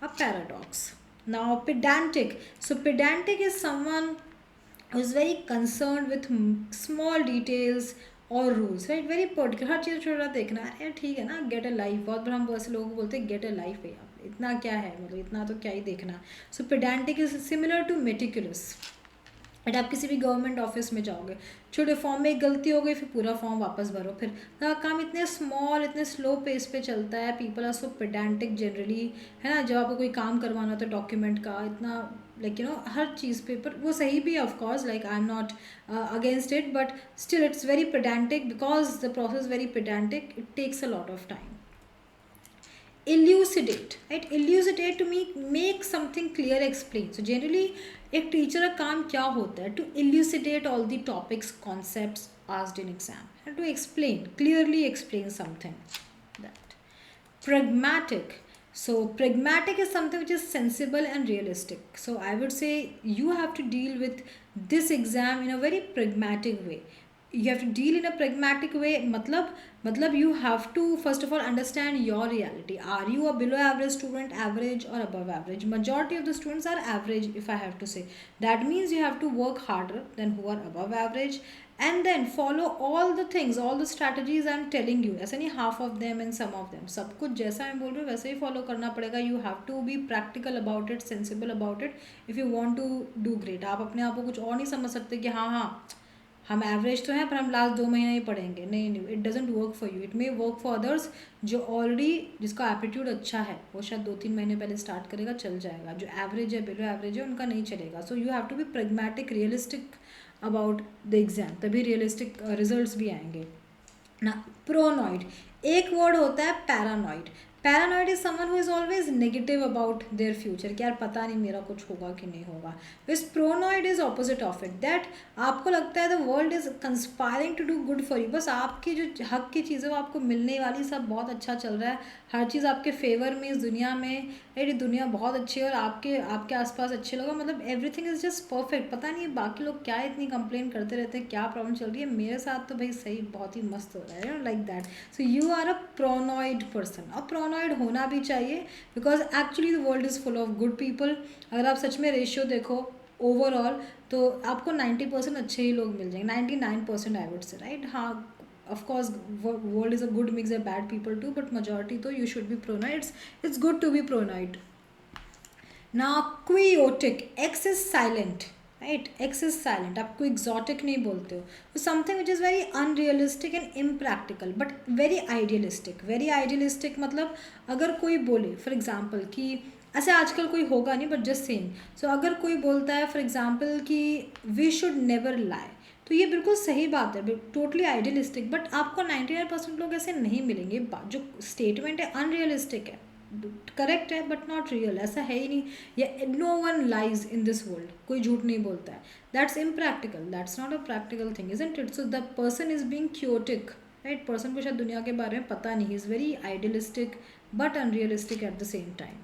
a paradox. Now pedantic, so pedantic is someone who is very concern with small details और रूल्स, राइट. वेरी पर्टिकुलर, हर चीज़ छोटा देखना है, ठीक है ना. गेट अ लाइफ, बहुत बार हम ऐसे लोगों को बोलते हैं गेट अ लाइफ है, इतना क्या है, मतलब इतना तो क्या ही देखना. So pedantic is similar to meticulous. But आप किसी भी गवर्नमेंट ऑफिस में जाओगे, छोटे फॉर्म में एक गलती हो गई, फिर पूरा फॉर्म वापस भरो, फिर काम इतने स्मॉल, इतने स्लो पेस पे चलता है. People are so pedantic generally, है ना. जब आपको कोई काम करवाना होता है डॉक्यूमेंट का, इतना लाइक यू नो हर चीज़ पे, पर वो सही भी है of course, like I am not against it, but still it's very pedantic because the process very pedantic, it takes a lot of time. Elucidate, right. Elucidate to make something clear, explain. So generally एक teacher का काम क्या होता है, to elucidate all the topics, concepts asked in exam, and to explain, clearly explain something. That. Pragmatic, so pragmatic is something which is sensible and realistic. So I would say you have to deal with this exam in a very pragmatic way. you have to deal in a pragmatic way. मतलब you have to first of all understand your reality. Are you a below average student, average, or above average? Majority of the students are average, if I have to say. That means you have to work harder than who are above average, and then follow all the things, all the strategies I'm telling you. ऐसा नहीं half of them and some of them, सब कुछ जैसा मैं बोल रही हूँ वैसे ही follow करना पड़ेगा. You have to be practical about it, sensible about it if you want to do great. आप अपने आप को कुछ और नहीं समझ सकते कि हाँ हाँ हम एवरेज तो हैं पर हम लास्ट 2 महीने ही पढ़ेंगे. नहीं नहीं, it doesn't work for you. It may work for others जो ऑलरेडी, जिसका एप्टीट्यूड अच्छा है, वो शायद 2-3 महीने पहले स्टार्ट करेगा, चल जाएगा. जो एवरेज है, बिलो एवरेज है, उनका नहीं चलेगा. So you have to be pragmatic, realistic about the exam, तभी रियलिस्टिक रिजल्ट्स भी आएंगे ना. प्रोनॉइड, एक वर्ड होता है paranoid. Paranoid is someone who is always negative about their future, कि यार पता नहीं मेरा कुछ होगा कि नहीं होगा. This pronoid is opposite of it, that आपको लगता है the world is conspiring to do good for you. बस आपकी जो हक की चीज़ें वो आपको मिलने वाली, सब बहुत अच्छा चल रहा है, हर चीज़ आपके फेवर में इस दुनिया में. ये दुनिया बहुत अच्छी है और आपके आसपास अच्छे लोग, मतलब एवरीथिंग इज़ जस्ट परफेक्ट. पता नहीं बाकी लोग क्या इतनी कंप्लेन करते रहते हैं, क्या प्रॉब्लम चल रही है. मेरे साथ तो भाई सही बहुत ही मस्त हो रहा है, like that. So you are a pronoid person. और प्रोनॉइड होना भी चाहिए, because actually the world is full of good people. अगर आप सच में रेशियो देखो ओवरऑल, तो आपको 90% अच्छे ही लोग मिल जाएंगे, 99% आई वुड से, राइट. हाँ, of course world is a good mix of bad people too, but majority तो you should be pronoid. It's good to be pronoid. Now quixotic, x is silent, right. x is silent, आप कोई exotic नहीं बोलते हो. So something which is very unrealistic and impractical but very idealistic. very idealistic मतलब अगर कोई बोले for example कि ऐसे आजकल कोई होगा नहीं, बट जस्ट सेइंग. सो अगर कोई बोलता है फॉर एग्जाम्पल कि वी शुड नेवर लाई, तो ये बिल्कुल सही बात है, टोटली आइडियलिस्टिक. बट आपको 99% लोग ऐसे नहीं मिलेंगे. जो स्टेटमेंट है अनरियलिस्टिक है, करेक्ट है बट नॉट रियल, ऐसा है ही नहीं. या no one lies in this world, कोई झूठ नहीं बोलता है. That's impractical, that's not a practical thing, isn't it. So the person is being quixotic, right. Person को शायद दुनिया के बारे में पता नहीं, is very idealistic but unrealistic at the same time.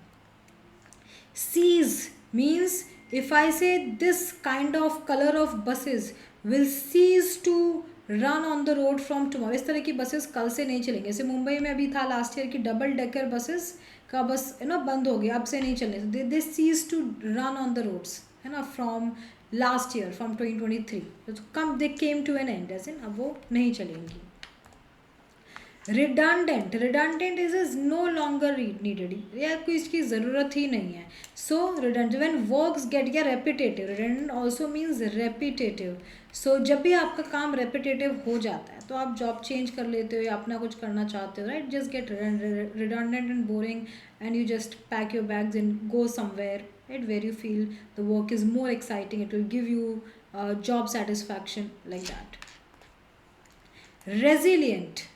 Cease means if I say this kind of color of buses will cease to run on the road from tomorrow, इस तरह की बसेस कल से नहीं चलेंगे. जैसे मुंबई में अभी था लास्ट ईयर की डबल डेकर बसेस का बस बंद हो गया, अब से नहीं चलने. दे cease to run on the roads, है ना, from last year, from 2023. Come they came to an end, ऐसे अब वो नहीं चलेंगी. Redundant, redundant is no longer needed, या कोई इसकी ज़रूरत ही नहीं है. So redundant when works get या repetitive, redundant also means repetitive. सो जब भी आपका काम रेपिटेटिव हो जाता है तो आप जॉब चेंज कर लेते हो या अपना कुछ करना चाहते हो, right. Just get redundant and boring and you just pack your bags and go somewhere, right, where you feel the work is more exciting, it will give you job satisfaction, like that. Resilient,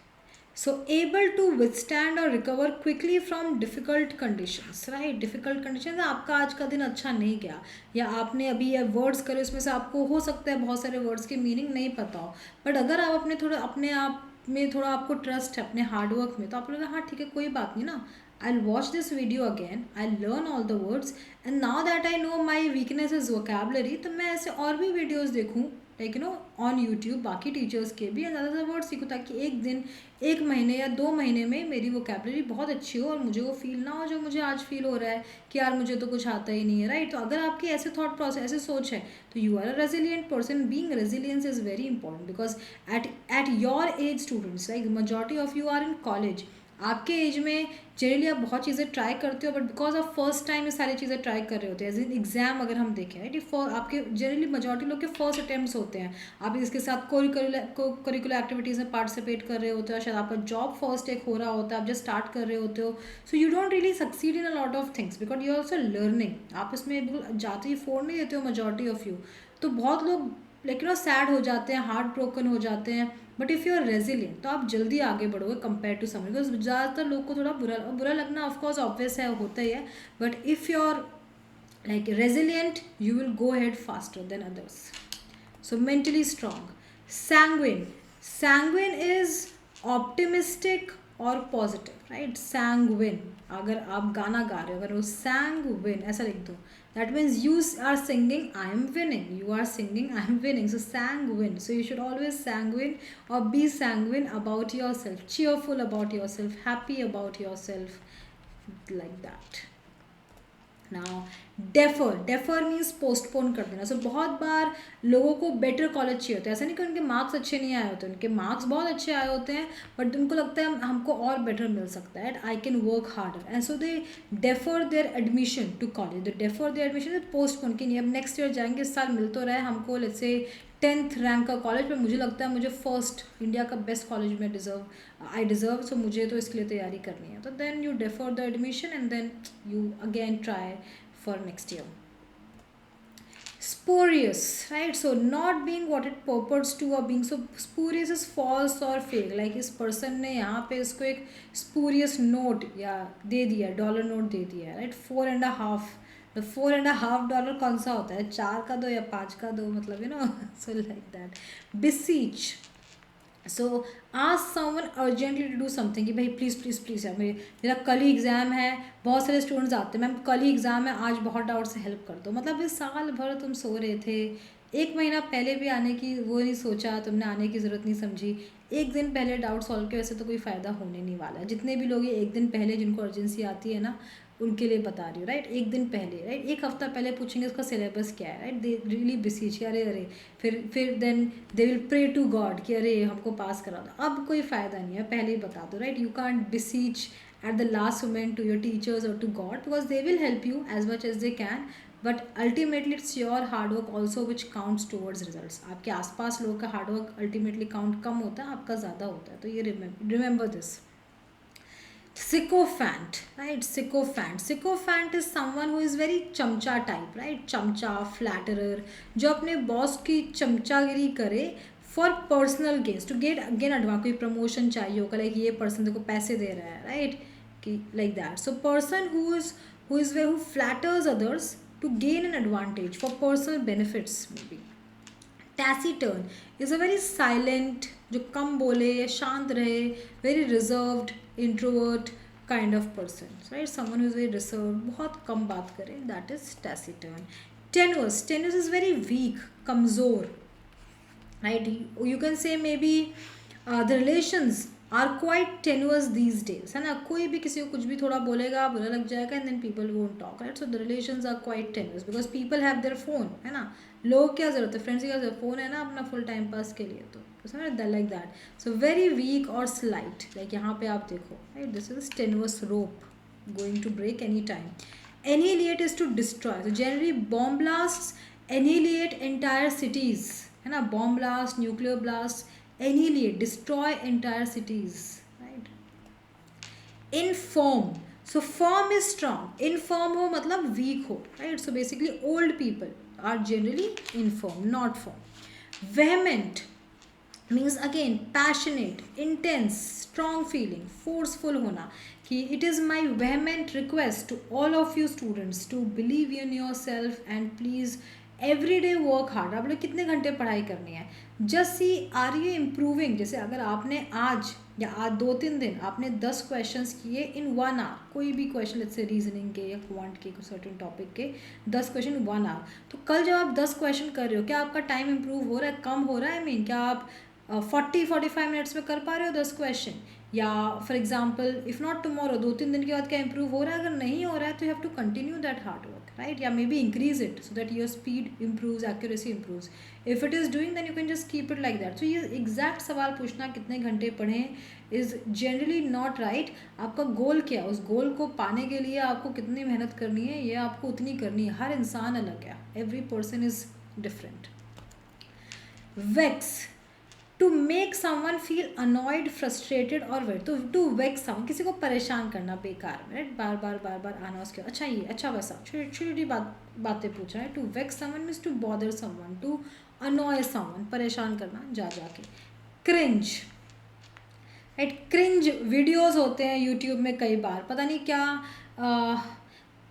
so able to withstand or recover quickly from difficult conditions, right. difficult conditions, आपका आज का दिन अच्छा नहीं गया या आपने अभी ये वर्ड्स करे, उसमें से आपको हो सकता है बहुत सारे वर्ड्स के मीनिंग नहीं पता हो, बट अगर आप अपने आप में थोड़ा आपको ट्रस्ट है अपने हार्डवर्क में, तो आप लोग हाँ ठीक है कोई बात नहीं ना, I'll watch this video again, I'll learn all the words, and now that I know my weakness is vocabulary, तो मैं ऐसे और भी वीडियोज़ देखूँ, लाइक ऑन यूट्यूब, बाकी टीचर्स के भी, ज़्यादा से वर्ड सीखूँ, ताकि एक दिन, 1 महीने या 2 महीने में मेरी वोकेबलरी बहुत अच्छी हो और मुझे वो फील ना हो जो मुझे आज फील हो रहा है कि यार मुझे तो कुछ आता ही नहीं है, राइट. तो अगर आपकी ऐसे थॉट प्रोसेस, ऐसे सोच है, तो you are a resilient person. Being resilience is very important, because at your age students, like majority of you are in college. आपके एज में जनरली आप बहुत चीज़ें ट्राई करते हो, but because of first time ये सारी चीज़ें ट्राई कर रहे होते हैं. एज इन एग्जाम अगर हम देखें, राइट, आपके जनरली मेजॉरिटी लोग के फर्स्ट अटैम्प्ट्स होते हैं. आप इसके साथ करिकुलर एक्टिविटीज़ में पार्टिसिपेट कर रहे होते हो, शायद आपका जॉब फर्स्ट एक हो रहा होता है, आप जस्ट स्टार्ट कर रहे होते हो. So you don't really succeed in a lot of things because you are also learning. आप इसमें बिल्कुल जाते ही फोड़ नहीं देते हो मेजॉरिटी ऑफ यू. तो बहुत लोग लेकिन सैड हो जाते हैं, हार्ट ब्रोकन हो जाते हैं. But if you are resilient तो आप जल्दी आगे बढ़ोगे कंपेयर टू समवन, बिकॉज ज़्यादातर लोग को थोड़ा बुरा लगना ऑफकोर्स ऑब्वियस है, होता ही है. But if you are like resilient, you will go ahead faster than others. So mentally strong. Sanguine, sanguine is optimistic और पॉजिटिव, राइट. सैंगविन, अगर आप गाना गा रहे हो, अगर वो सैंगविन ऐसा लिख दो, that means you are singing I am winning, you are singing I am winning. So sanguine, so you should always sanguine or be sanguine about yourself, cheerful about yourself, happy about yourself, like that. Now defer, defer means postpone कर देना. सो बहुत बार लोगों को better college चाहिए होता है. ऐसा नहीं कि उनके मार्क्स अच्छे नहीं आए होते, उनके मार्क्स बहुत अच्छे आए होते हैं, बट उनको लगता है हमको और बेटर मिल सकता है, I can work harder, and so they defer their admission to college. They defer their admission, postpone कि नहीं अब नेक्स्ट ईयर जाएंगे, इस साल मिल तो रहा है हमको लेट्स से 10th रैंक का कॉलेज, पर मुझे लगता है मुझे फर्स्ट इंडिया का बेस्ट कॉलेज में आई डिज़र्व, सो मुझे तो इसके लिए तैयारी करनी है. तो then you defer the admission and then you again try for next year. Spurious, right? So not being what it purports to or being, so spurious is false or fake. Like इस person ने यहाँ पे इसको एक spurious note या दे दिया, dollar note दे दिया, right. 4.5, तो $4.5 कौन सा होता है, 4 का दो या 5 का दो, मतलब you know. So like that. beseech, so ask someone urgently to do something, कि भाई प्लीज़ प्लीज़ प्लीज़ यार मेरा कल ही एग्ज़ाम है. बहुत सारे स्टूडेंट्स आते हैं, मैम कल ही एग्ज़ाम है, आज बहुत डाउट से हेल्प कर दो. मतलब इस साल भर तुम सो रहे थे, 1 महीना पहले भी आने की वो नहीं सोचा, तुमने आने की ज़रूरत नहीं समझी, एक दिन पहले डाउट सॉल्व के, वैसे तो कोई फ़ायदा होने नहीं वाला है. जितने भी लोग ये एक दिन पहले जिनको अर्जेंसी आती है ना, उनके लिए बता रही हूँ, राइट. एक दिन पहले, राइट, एक हफ्ता पहले पूछेंगे उसका सिलेबस क्या है, राइट. दे रियली बिसीच, अरे अरे, फिर then they will pray to God कि अरे हमको पास करा दो. अब कोई फ़ायदा नहीं है, पहले ही बता दो, right. You can't beseech at the last moment to your teachers और to God, because they will help you as much as they can, but ultimately it's your hard work also which counts towards results. आपके आसपास लोगों का hard work ultimately count कम होता है, आपका ज़्यादा होता है. तो ये remember this. Sycophant, right? Sycophant is someone who is very चमचा type, right? चमचा, flatterer, जो अपने बॉस की चमचागिरी करे for personal gains, to get again advance. कोई प्रमोशन चाहिए होगा, लाइक ये पर्सन देखो पैसे दे रहा है, राइट, कि like that. So person who flatters others to gain an advantage for personal benefits maybe. Taciturn is a very silent, जो कम बोले या शांत रहे, very reserved, introvert kind of person, right? Someone who is very reserved, बहुत कम बात करे, that is taciturn. Tenuous is very weak, कमज़ोर, right? You can say maybe the relations are quite tenuous these days, है ना. कोई भी किसी को कुछ भी थोड़ा बोलेगा, बुरा लग जाएगा, and then people won't talk, right? So the relations are quite tenuous because people have their phone, है ना. लोग क्या ज़रूरत है, फ्रेंड्स की क्या ज़रूरत, फ़ोन है ना अपना फुल टाइम पास के लिए. तो समझ like that. So very weak और स्लाइट, लाइक यहाँ पे आप देखो, right, this is tenuous rope going to break any time. Annihilate is to destroy, तो generally bomb blast annihilate entire cities, है ना. Bomb blast, nuclear blast, annihilate, destroy entire cities, right. Infirm, so firm is strong, infirm हो मतलब weak हो, right. So basically old people are generally infirm, not firm. Vehement means again passionate, intense, strong feeling, forceful होना, कि it is my vehement request to all of you students to believe in yourself and please every day work hard. आप लोग कितने घंटे पढ़ाई करनी है, just see are you improving. जैसे अगर आपने आज या आज 2-3 दिन आपने 10 क्वेश्चंस किए इन 1 आवर, कोई भी क्वेश्चन जैसे रीजनिंग के या क्वांट के सर्टेन टॉपिक के 10 क्वेश्चन 1 आवर, तो कल जब आप 10 क्वेश्चन कर रहे हो, क्या आपका टाइम इंप्रूव हो रहा है, कम हो रहा है, क्या आप 40-45 मिनट्स में कर पा रहे हो 10 क्वेश्चन, या for example if not tomorrow 2-3 दिन के बाद क्या इंप्रूव हो रहा है. अगर नहीं हो रहा है तो you have to continue that hard work, right, या maybe increase it so that your speed improves, accuracy improves. If it is doing then you can just keep it like that. So ये exact सवाल पूछना कितने घंटे पढ़ें is generally not right. आपका गोल क्या है, उस गोल को पाने के लिए आपको कितनी मेहनत करनी है, ये आपको उतनी करनी है. हर इंसान अलग है, every person is different. Vex, to make someone feel annoyed, frustrated और वेट. तो टू वेक्स समवन, किसी को परेशान करना बेकार में, राइट, बार बार आना उसके, अच्छा ये अच्छा वैसा, छोटी छोटी बातें पूछ रहे हैं. To vex someone means to bother someone, to annoy someone, परेशान करना जा जाके. क्रिंज, राइट, क्रिंज वीडियोज़ होते हैं यूट्यूब में, कई बार पता नहीं क्या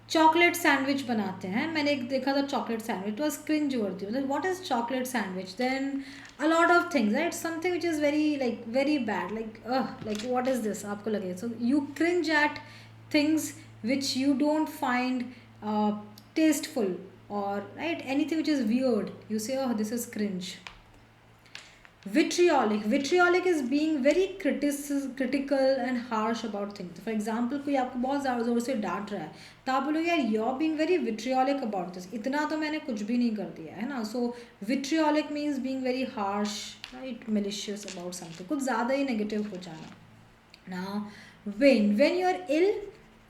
चॉकलेट सैंडविच बनाते हैं, मैंने एक देखा था chocolate sandwich, was cringe worthy, मतलब what is chocolate sandwich, then a lot of things, right, something which is very like very bad, like what is this आपको लगे, so you cringe at things which you don't find tasteful, or right, anything which is weird, you say, oh, this is cringe. Vitriolic is being very critical and harsh about things. For example, कोई आपको बहुत ज़्यादा ज़ोर से डांट रहा है, तो आप बोलोगे यार you're being very vitriolic about this, इतना तो मैंने कुछ भी नहीं कर दिया है ना. So vitriolic means being very harsh, right, malicious about something, कुछ ज़्यादा ही negative हो जाना. Now when you're ill,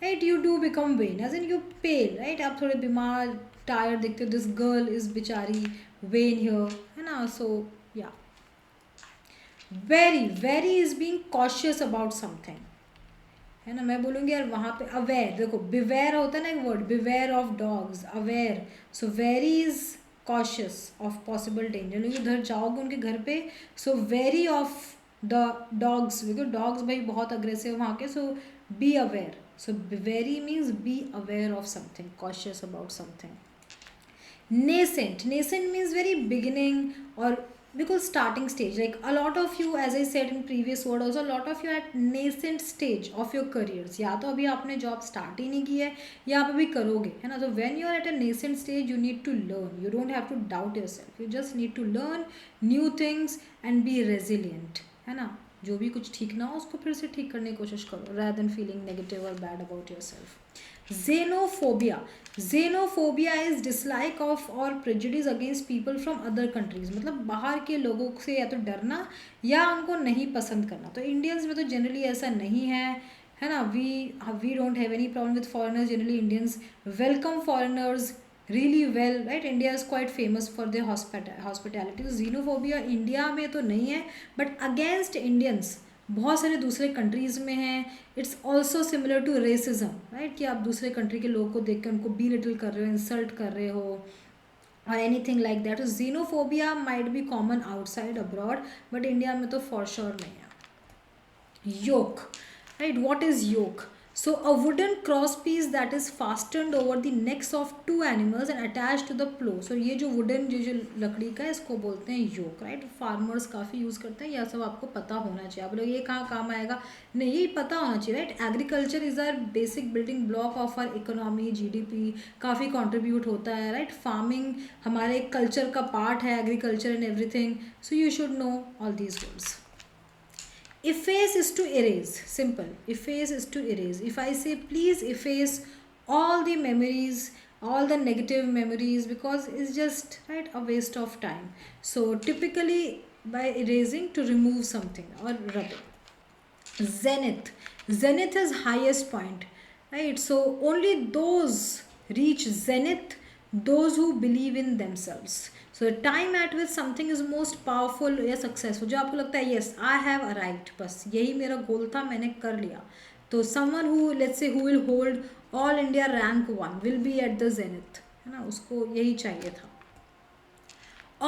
right, you do become vain, as in you pale, right, आप थोड़े बीमार tired दिखते हो. This girl is बेचारी vain here, है ना. So yeah, very is being cautious about something, है ना. मैं बोलूँगी यार वहाँ पे अवेयर, देखो बिवेयर होता है ना एक word, beware of dogs, aware. So wary is cautious of possible danger, लोग उधर जाओगे उनके घर पे, so wary of the dogs, because dogs भाई बहुत अग्रेसिव वहाँ के. So be aware, so wary means be aware of something, cautious about something. Nascent means very beginning, or because starting stage, like a lot of you, as I said in previous word also, a lot of you at nascent stage of your careers, या तो अभी आपने job start ही नहीं की है या आप अभी करोगे, है ना. तो when you are at a nascent stage, you need to learn, you don't have to doubt yourself, you just need to learn new things and be resilient, है ना. जो भी कुछ ठीक ना हो उसको फिर से ठीक करने की कोशिश करो, rather than feeling negative or bad about yourself. Xenophobia is dislike of or prejudice against people from other countries, मतलब बाहर के लोगों से या तो डरना या उनको नहीं पसंद करना. तो इंडियंस में तो जनरली ऐसा नहीं है ना. We don't have any problem with foreigners, generally Indians welcome foreigners really well, right. India is quite famous for their hospitality. तो xenophobia इंडिया में तो नहीं है, बट अगेंस्ट इंडियंस बहुत सारे दूसरे कंट्रीज़ में हैं. It's also similar to racism, right, कि आप दूसरे कंट्री के लोगों को देख कर उनको बी लिटिल कर रहे हो, इंसल्ट कर रहे हो, और एनीथिंग लाइक दैट. तो xenophobia might be common outside abroad, but India में तो फॉर श्योर नहीं है. योक, right, what is yoke? So a wooden cross piece that is fastened over the necks of two animals and attached to the plow. So ये जो wooden जो लकड़ी का है इसको बोलते हैं yoke, right. फार्मर्स काफ़ी यूज़ करते हैं, यह सब आपको पता होना चाहिए. आप लोग ये कहाँ काम आएगा, नहीं यही पता होना चाहिए, right. Agriculture is our basic building block of our economy, GDP काफ़ी कॉन्ट्रीब्यूट होता है, राइट. फार्मिंग हमारे कल्चर का पार्ट है, agriculture and everything. So you should know all these words. Efface is to erase, simple. Efface is to erase. If I say please efface all the memories, all the negative memories, because it's just, right, a waste of time. So typically by erasing, to remove something or rub it. Zenith is highest point, right. So only those reach zenith, those who believe in themselves. So time eight which something is most powerful या successful, जो आपको लगता है yes I have arrived, बस यही मेरा गोल था, मैंने कर लिया. तो someone who let's say who will hold all India rank 1 will be at the zenith, है ना, उसको यही चाहिए था.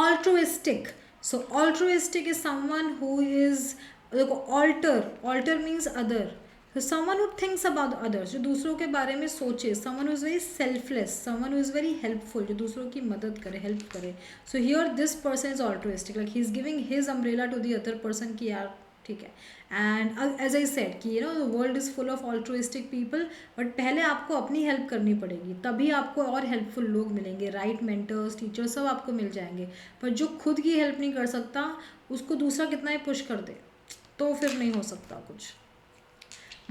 Altruistic, so altruistic is someone who is, देखो alter means other. So someone who thinks about others, जो दूसरों के बारे में सोचे. someone who is very selfless, someone who is very helpful, जो दूसरों की मदद करे, हेल्प करे. So here this person is altruistic, like he is giving his umbrella to the other person कि यार ठीक है. And as I said कि you know the world is full of altruistic people, but पहले आपको अपनी help करनी पड़ेगी, तभी आपको और हेल्पफुल लोग मिलेंगे, राइट, मेंटर्स, टीचर्स सब आपको मिल जाएंगे. पर जो खुद की हेल्प नहीं कर सकता उसको दूसरा कितना ही पुश कर दे तो फिर नहीं हो सकता कुछ.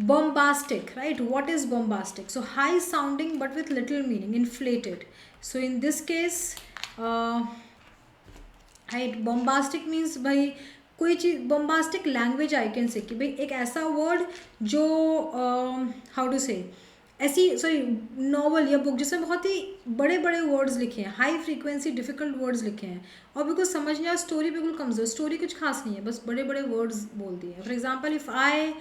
Bombastic, right, what is bombastic? So high sounding but with little meaning, inflated. So in this case right, bombastic means भाई कोई चीज़, bombastic language I can say कि भाई एक ऐसा word जो how to say, ऐसी सॉरी नॉवल या book जिसमें बहुत ही बड़े बड़े वर्ड्स लिखे हैं, हाई फ्रीक्वेंसी डिफिकल्ट वर्ड्स लिखे हैं, और बिल्कुल समझने और स्टोरी बिल्कुल कमज़ोर, स्टोरी कुछ खास नहीं है, बस बड़े बड़े वर्ड्स बोल दिए. For example if I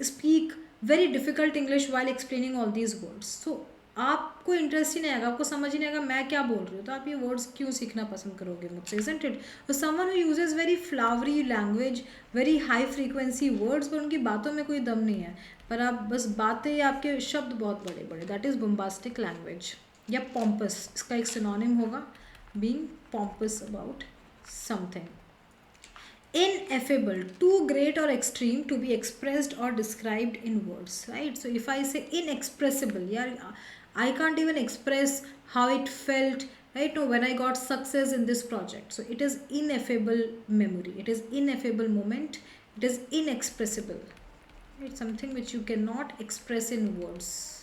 speak very difficult English while explaining all these words, so आपको इंटरेस्ट ही नहीं आएगा, आपको समझ ही नहीं आएगा मैं क्या बोल रही हूँ, तो आप ये वर्ड्स क्यों सीखना पसंद करोगे मुझसे, इजंट इट? तो someone who uses very flowery language, very high frequency words, पर उनकी बातों में कोई दम नहीं है, पर आप बस बातें या आपके शब्द बहुत बड़े बड़े, दैट इज़ बोम्बास्टिक लैंग्वेज। या पॉम्पस, इसका एक सिनोनिम होगा, being pompous about something. Ineffable, too great or extreme to be expressed or described in words, right? So if I say inexpressible, yeah, I can't even express how it felt, right? No, when I got success in this project, so it is ineffable memory, it is ineffable moment, it is inexpressible. It's something which you cannot express in words.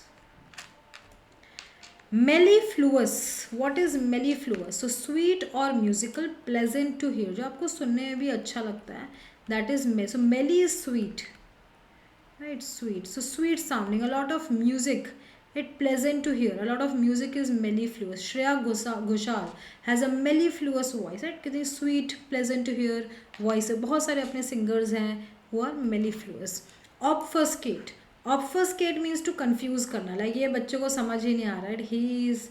Mellifluous, what is mellifluous? So sweet or musical, pleasant to hear, जो आपको सुनने में भी अच्छा लगता है, that is so melly is sweet, right? Sweet, so sweet sounding, a lot of music, it pleasant to hear, a lot of music is mellifluous. Shreya Ghoshal has a mellifluous voice, right? कितनी sweet, pleasant to hear voice है, बहुत सारे अपने singers हैं who are mellifluous. Obfuscate, obfuscate means to confuse करना, like ये बच्चों को समझ ही नहीं आ रहा है, he is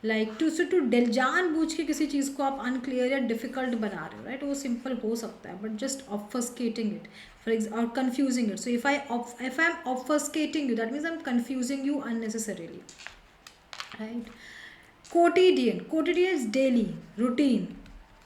like to deal जानबूझ के किसी चीज़ को आप अनक्लियर या डिफिकल्ट बना रहे हो, राइट? वो सिंपल हो सकता है, but just obfuscating it for और confusing it. So if I am obfuscating you, that means I am confusing you unnecessarily, right? quotidian is daily routine,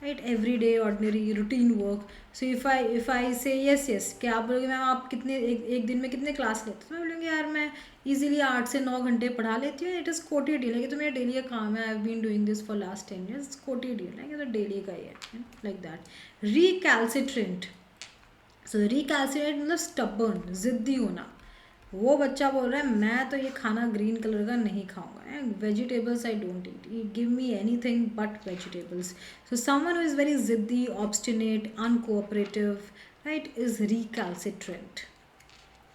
right? Everyday ordinary routine work. So if I say yes, क्या आप बोलोगे ma'am आप कितने एक दिन में कितने class लेते हो? तो मैं बोलूँगी यार मैं इजीली 8 से 9 घंटे पढ़ा लेती हूँ. इट इज़ quotidian, लाइक तो मेरा डेली का काम है, I have been doing this for last 10 years. quotidian like तो डेली का ही है, like that. recalcitrant, so recalcitrant मतलब stubborn, ज़िद्दी होना. वो बच्चा बोल रहा है मैं तो ये खाना ग्रीन कलर का नहीं खाऊंगा, vegetables I don't eat, give me anything but vegetables. So someone who is very जिद्दी, obstinate, uncooperative, right, is recalcitrant.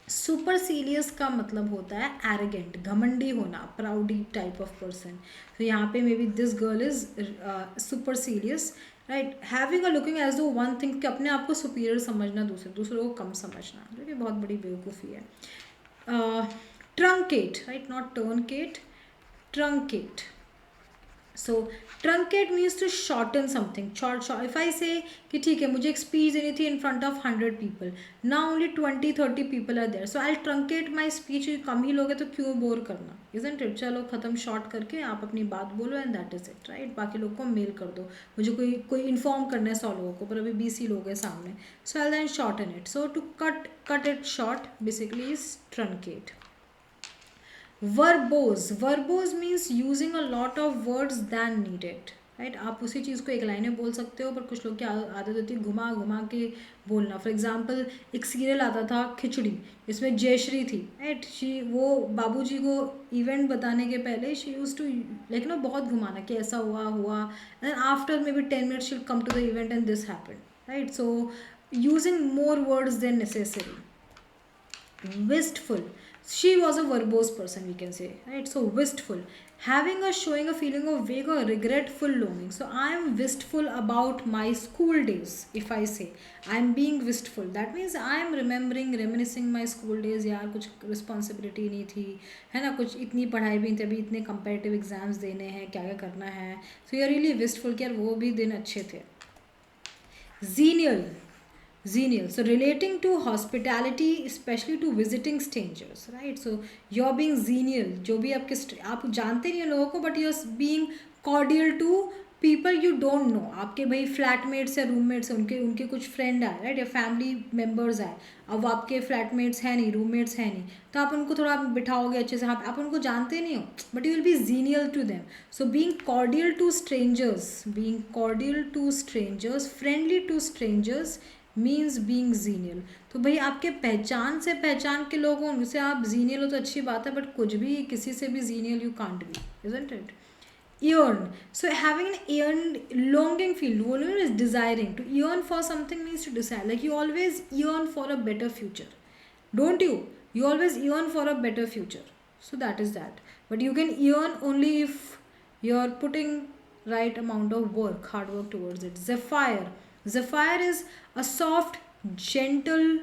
Supercilious का मतलब होता है एरोगेंट, घमंडी होना, प्राउडी टाइप ऑफ पर्सन. तो यहाँ पे maybe this girl is supercilious, right? Having a looking as though one thing, कि अपने आप को सुपीरियर समझना, दूसरों को कम समझना, जो कि बहुत बड़ी बेवकूफ़ी है. Truncate, right? Not truncate, truncate. So truncate means to shorten something. Short. If I say कि ठीक है मुझे एक speech देनी थी in front of 100 people, now only 20-30 people are there, so I'll truncate my speech. कम ही लोग हैं तो क्यों बोर करना, isn't it? चलो ख़त्म, शॉर्ट करके आप अपनी बात बोलो and that is it, right? बाकी लोग को मेल कर दो, मुझे कोई इन्फॉर्म करना है 100 लोगों को, पर अभी 20 ही लोग हैं सामने, so I'll then shorten it. So to cut it short basically is truncate. Verbose means using a lot of words than needed, right? आप उसी चीज़ को एक लाइन में बोल सकते हो, पर कुछ लोग की आदत होती है घुमा घुमा के बोलना. फॉर एग्जाम्पल एक सीरियल आता था खिचड़ी, इसमें जयश्री थी, राइट? वो बाबूजी को इवेंट बताने के पहले she used to like know बहुत घुमाना कि ऐसा हुआ and after maybe 10 minutes she'll come to the event and this happened, right? So using more words than necessary. Wistful, she was a verbose person, we can say, right? So wistful, showing a feeling of vague or regretful longing. So I am wistful about my school days. If I say I am being wistful, that means I am reminiscing my school days. यार कुछ responsibility नहीं थी, है ना, कुछ इतनी पढ़ाई भी नहीं थी, अभी इतने कंपेरेटिव एग्जाम्स देने हैं, क्या क्या करना है. So you are really wistful कि यार वो भी दिन अच्छे थे. Genial, so relating to hospitality, especially to visiting strangers, right? So you're being genial, जो भी आप जानते नहीं हो लोगों को, but you're being cordial to people you don't know. आपके भाई फ्लैटमेट्स या रूममेट्स हैं, उनके कुछ फ्रेंड आए, राइट, या फैमिली मेम्बर्स आए. अब आपके फ्लैटमेट्स हैं नहीं, रूममेट्स हैं नहीं, तो आप उनको थोड़ा बिठाओगे अच्छे से, आप उनको जानते नहीं हो, but you will be genial to them. So being cordial to strangers, friendly to strangers means being genial. तो भाई आपके पहचान के लोग हों, उनसे आप जीनियल हो तो अच्छी बात है, बट कुछ भी किसी से भी genial you can't be, isn't it? Yearn, so having an longing feel, is desiring. To yearn for something means to desire, like you always yearn for a better future, don't you? You always yearn for a better future, so that is that. But you can yearn only if you're putting right amount of hard work towards it. Zephyr is a soft gentle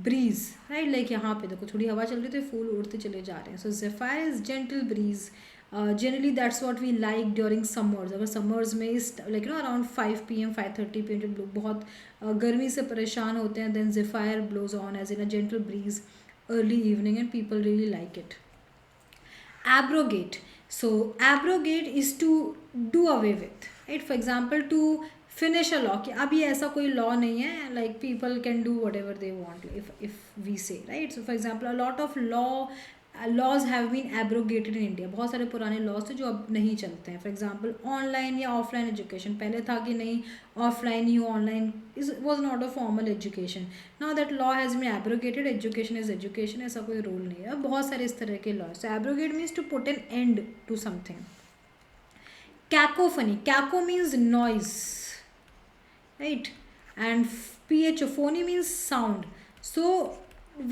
breeze, right? Like यहाँ पे देखो थोड़ी हवा चल रही है तो फूल उड़ते चले जा रहे हैं. So zephyr is gentle breeze, generally that's what we like during summers. अगर समर्स में इस लाइक अराउंड 5 PM 5:30 PM जब लोग बहुत गर्मी से परेशान होते हैं, then zephyr blows on as in a gentle breeze early evening and people really like it. Abrogate. So abrogate is to do away with, right? For example, to finish a law. कि अब ये ऐसा कोई law नहीं है, like people can do whatever they want if we say, right? So for example, a lot of laws have been abrogated in India. बहुत सारे पुराने laws थे जो अब नहीं चलते हैं. For example, online या offline education. पहले था कि नहीं offline ही हो, online was not a formal education. Now that law has been abrogated, education is education. ऐसा कोई rule नहीं है. अब बहुत सारे इस तरह के laws. So abrogate means to put an end to something. Cacophony. Caco means noise, right? And phony means sound. So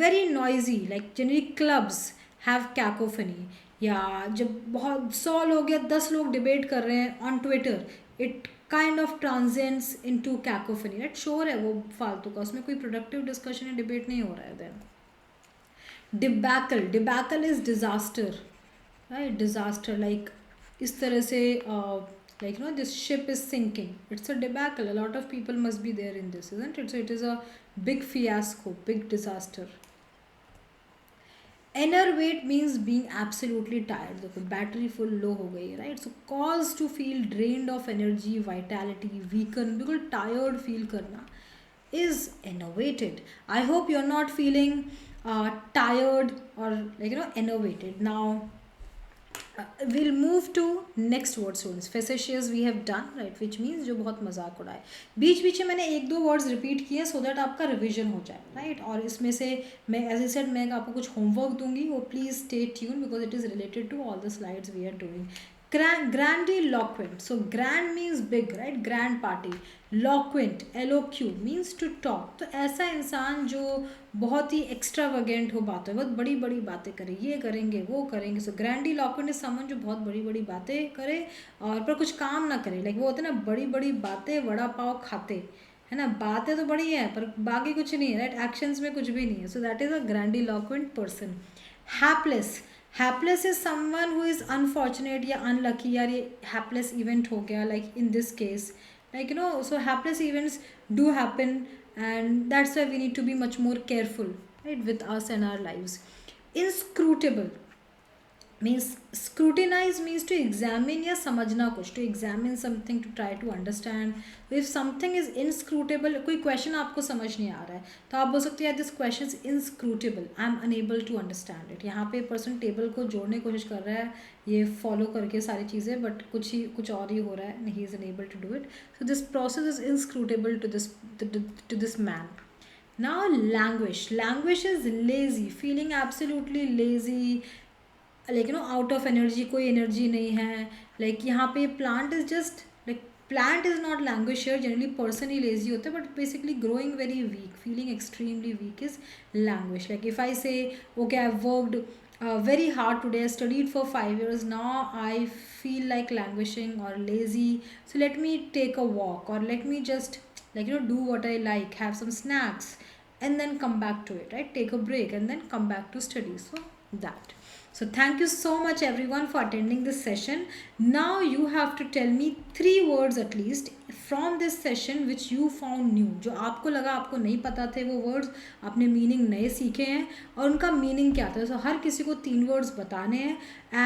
very noisy, like generally clubs have cacophony. या जब बहुत 100 लोग या 10 लोग डिबेट कर रहे हैं on Twitter, it kind of transcends into cacophony, right? शोर है वो फालतू का, उसमें कोई प्रोडक्टिव डिस्कशन या डिबेट नहीं हो रहा है. Then debacle is disaster, right? Disaster like इस तरह से like this ship is sinking, it's a debacle. A lot of people must be there in this, isn't it? So it is a big fiasco, big disaster. Enervate means being absolutely tired. देखो battery full low हो गई, right? So cause to feel drained of energy, vitality, weaken, बिल्कुल tired feel करना is enervated. I hope you're not feeling tired or enervated. Now we'll move to next word, students. Facetious we have done, right? Which means जो बहुत मजाक उड़ाए. बीच बीच में मैंने 1-2 words repeat किए so that आपका रिविजन हो जाए, राइट? और इसमें से मैं एज आई सेड मैं आपको कुछ होमवर्क दूंगी, वो please stay tuned because it is related to all the slides we are doing. Grandiloquent. So grand means big, right? Grand party. Loquent, LOQ means to talk. तो ऐसा इंसान जो बहुत ही एक्स्ट्रावेगेंट हो बातों, बहुत बड़ी बड़ी बातें करे, ये करेंगे वो करेंगे. सो ग्रैंडिलोक्वेंट इज समवन जो बहुत बड़ी बड़ी बातें करे और पर कुछ काम ना करे. लाइक वो होते हैं ना बड़ी बड़ी बातें वड़ा पाव खाते, है ना? बातें तो बड़ी है पर बाकी कुछ नहीं है, राइट? एक्शंस में कुछ भी नहीं है. So that is a grandiloquent person. Hapless is someone who is unfortunate या अनलकी. यार ये हैपलेस इवेंट हो गया, like in this case, like so hapless events do happen and that's why we need to be much more careful, right, with us and our lives. Inscrutable means scrutinize means to examine या समझना कुछ, to examine something, to try to understand. If something is inscrutable, कोई question आपको समझ नहीं आ रहा है तो आप बोल सकते हैं this question is inscrutable, I am unable to understand it. यहाँ पे पर्सन टेबल को जोड़ने की कोशिश कर रहा है ये फॉलो करके सारी चीज़ें, बट कुछ और ही हो रहा है, he is unable to do it. So this process is inscrutable to this man. Now languish is lazy, feeling absolutely lazy, like out of energy, कोई एनर्जी नहीं है. like यहाँ पे plant is just like plant is not languish here. Generally person he lazy होता है, but basically growing very weak, feeling extremely weak is languish. Like if I say okay I've worked very hard today, I studied for 5 years, now I feel like languishing or lazy, so let me take a walk or let me just do what I like, have some snacks and then come back to it, right? Take a break and then come back to study. So that. So thank you so much everyone for attending this session. Now you have to tell me 3 words at least from this session which you found new. जो आपको लगा आपको नहीं पता थे वो words, आपने meaning नए सीखे हैं और उनका meaning क्या था. So हर किसी को 3 words बताने हैं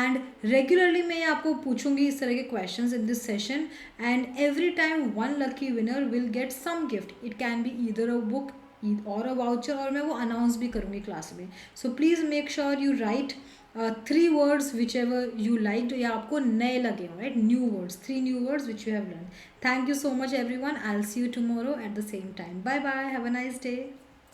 and regularly मैं आपको पूछूंगी इस तरह के questions in this session and every time one lucky winner will get some gift. It can be either a book और a voucher और मैं वो अनाउंस भी करूँगी क्लास में. So please make sure you right 3 words whichever you liked या आपको नए लगे हो, right? New words, 3 new words which you have learned. Thank you so much everyone. I'll see you tomorrow at the same time. Bye bye. Have a nice day.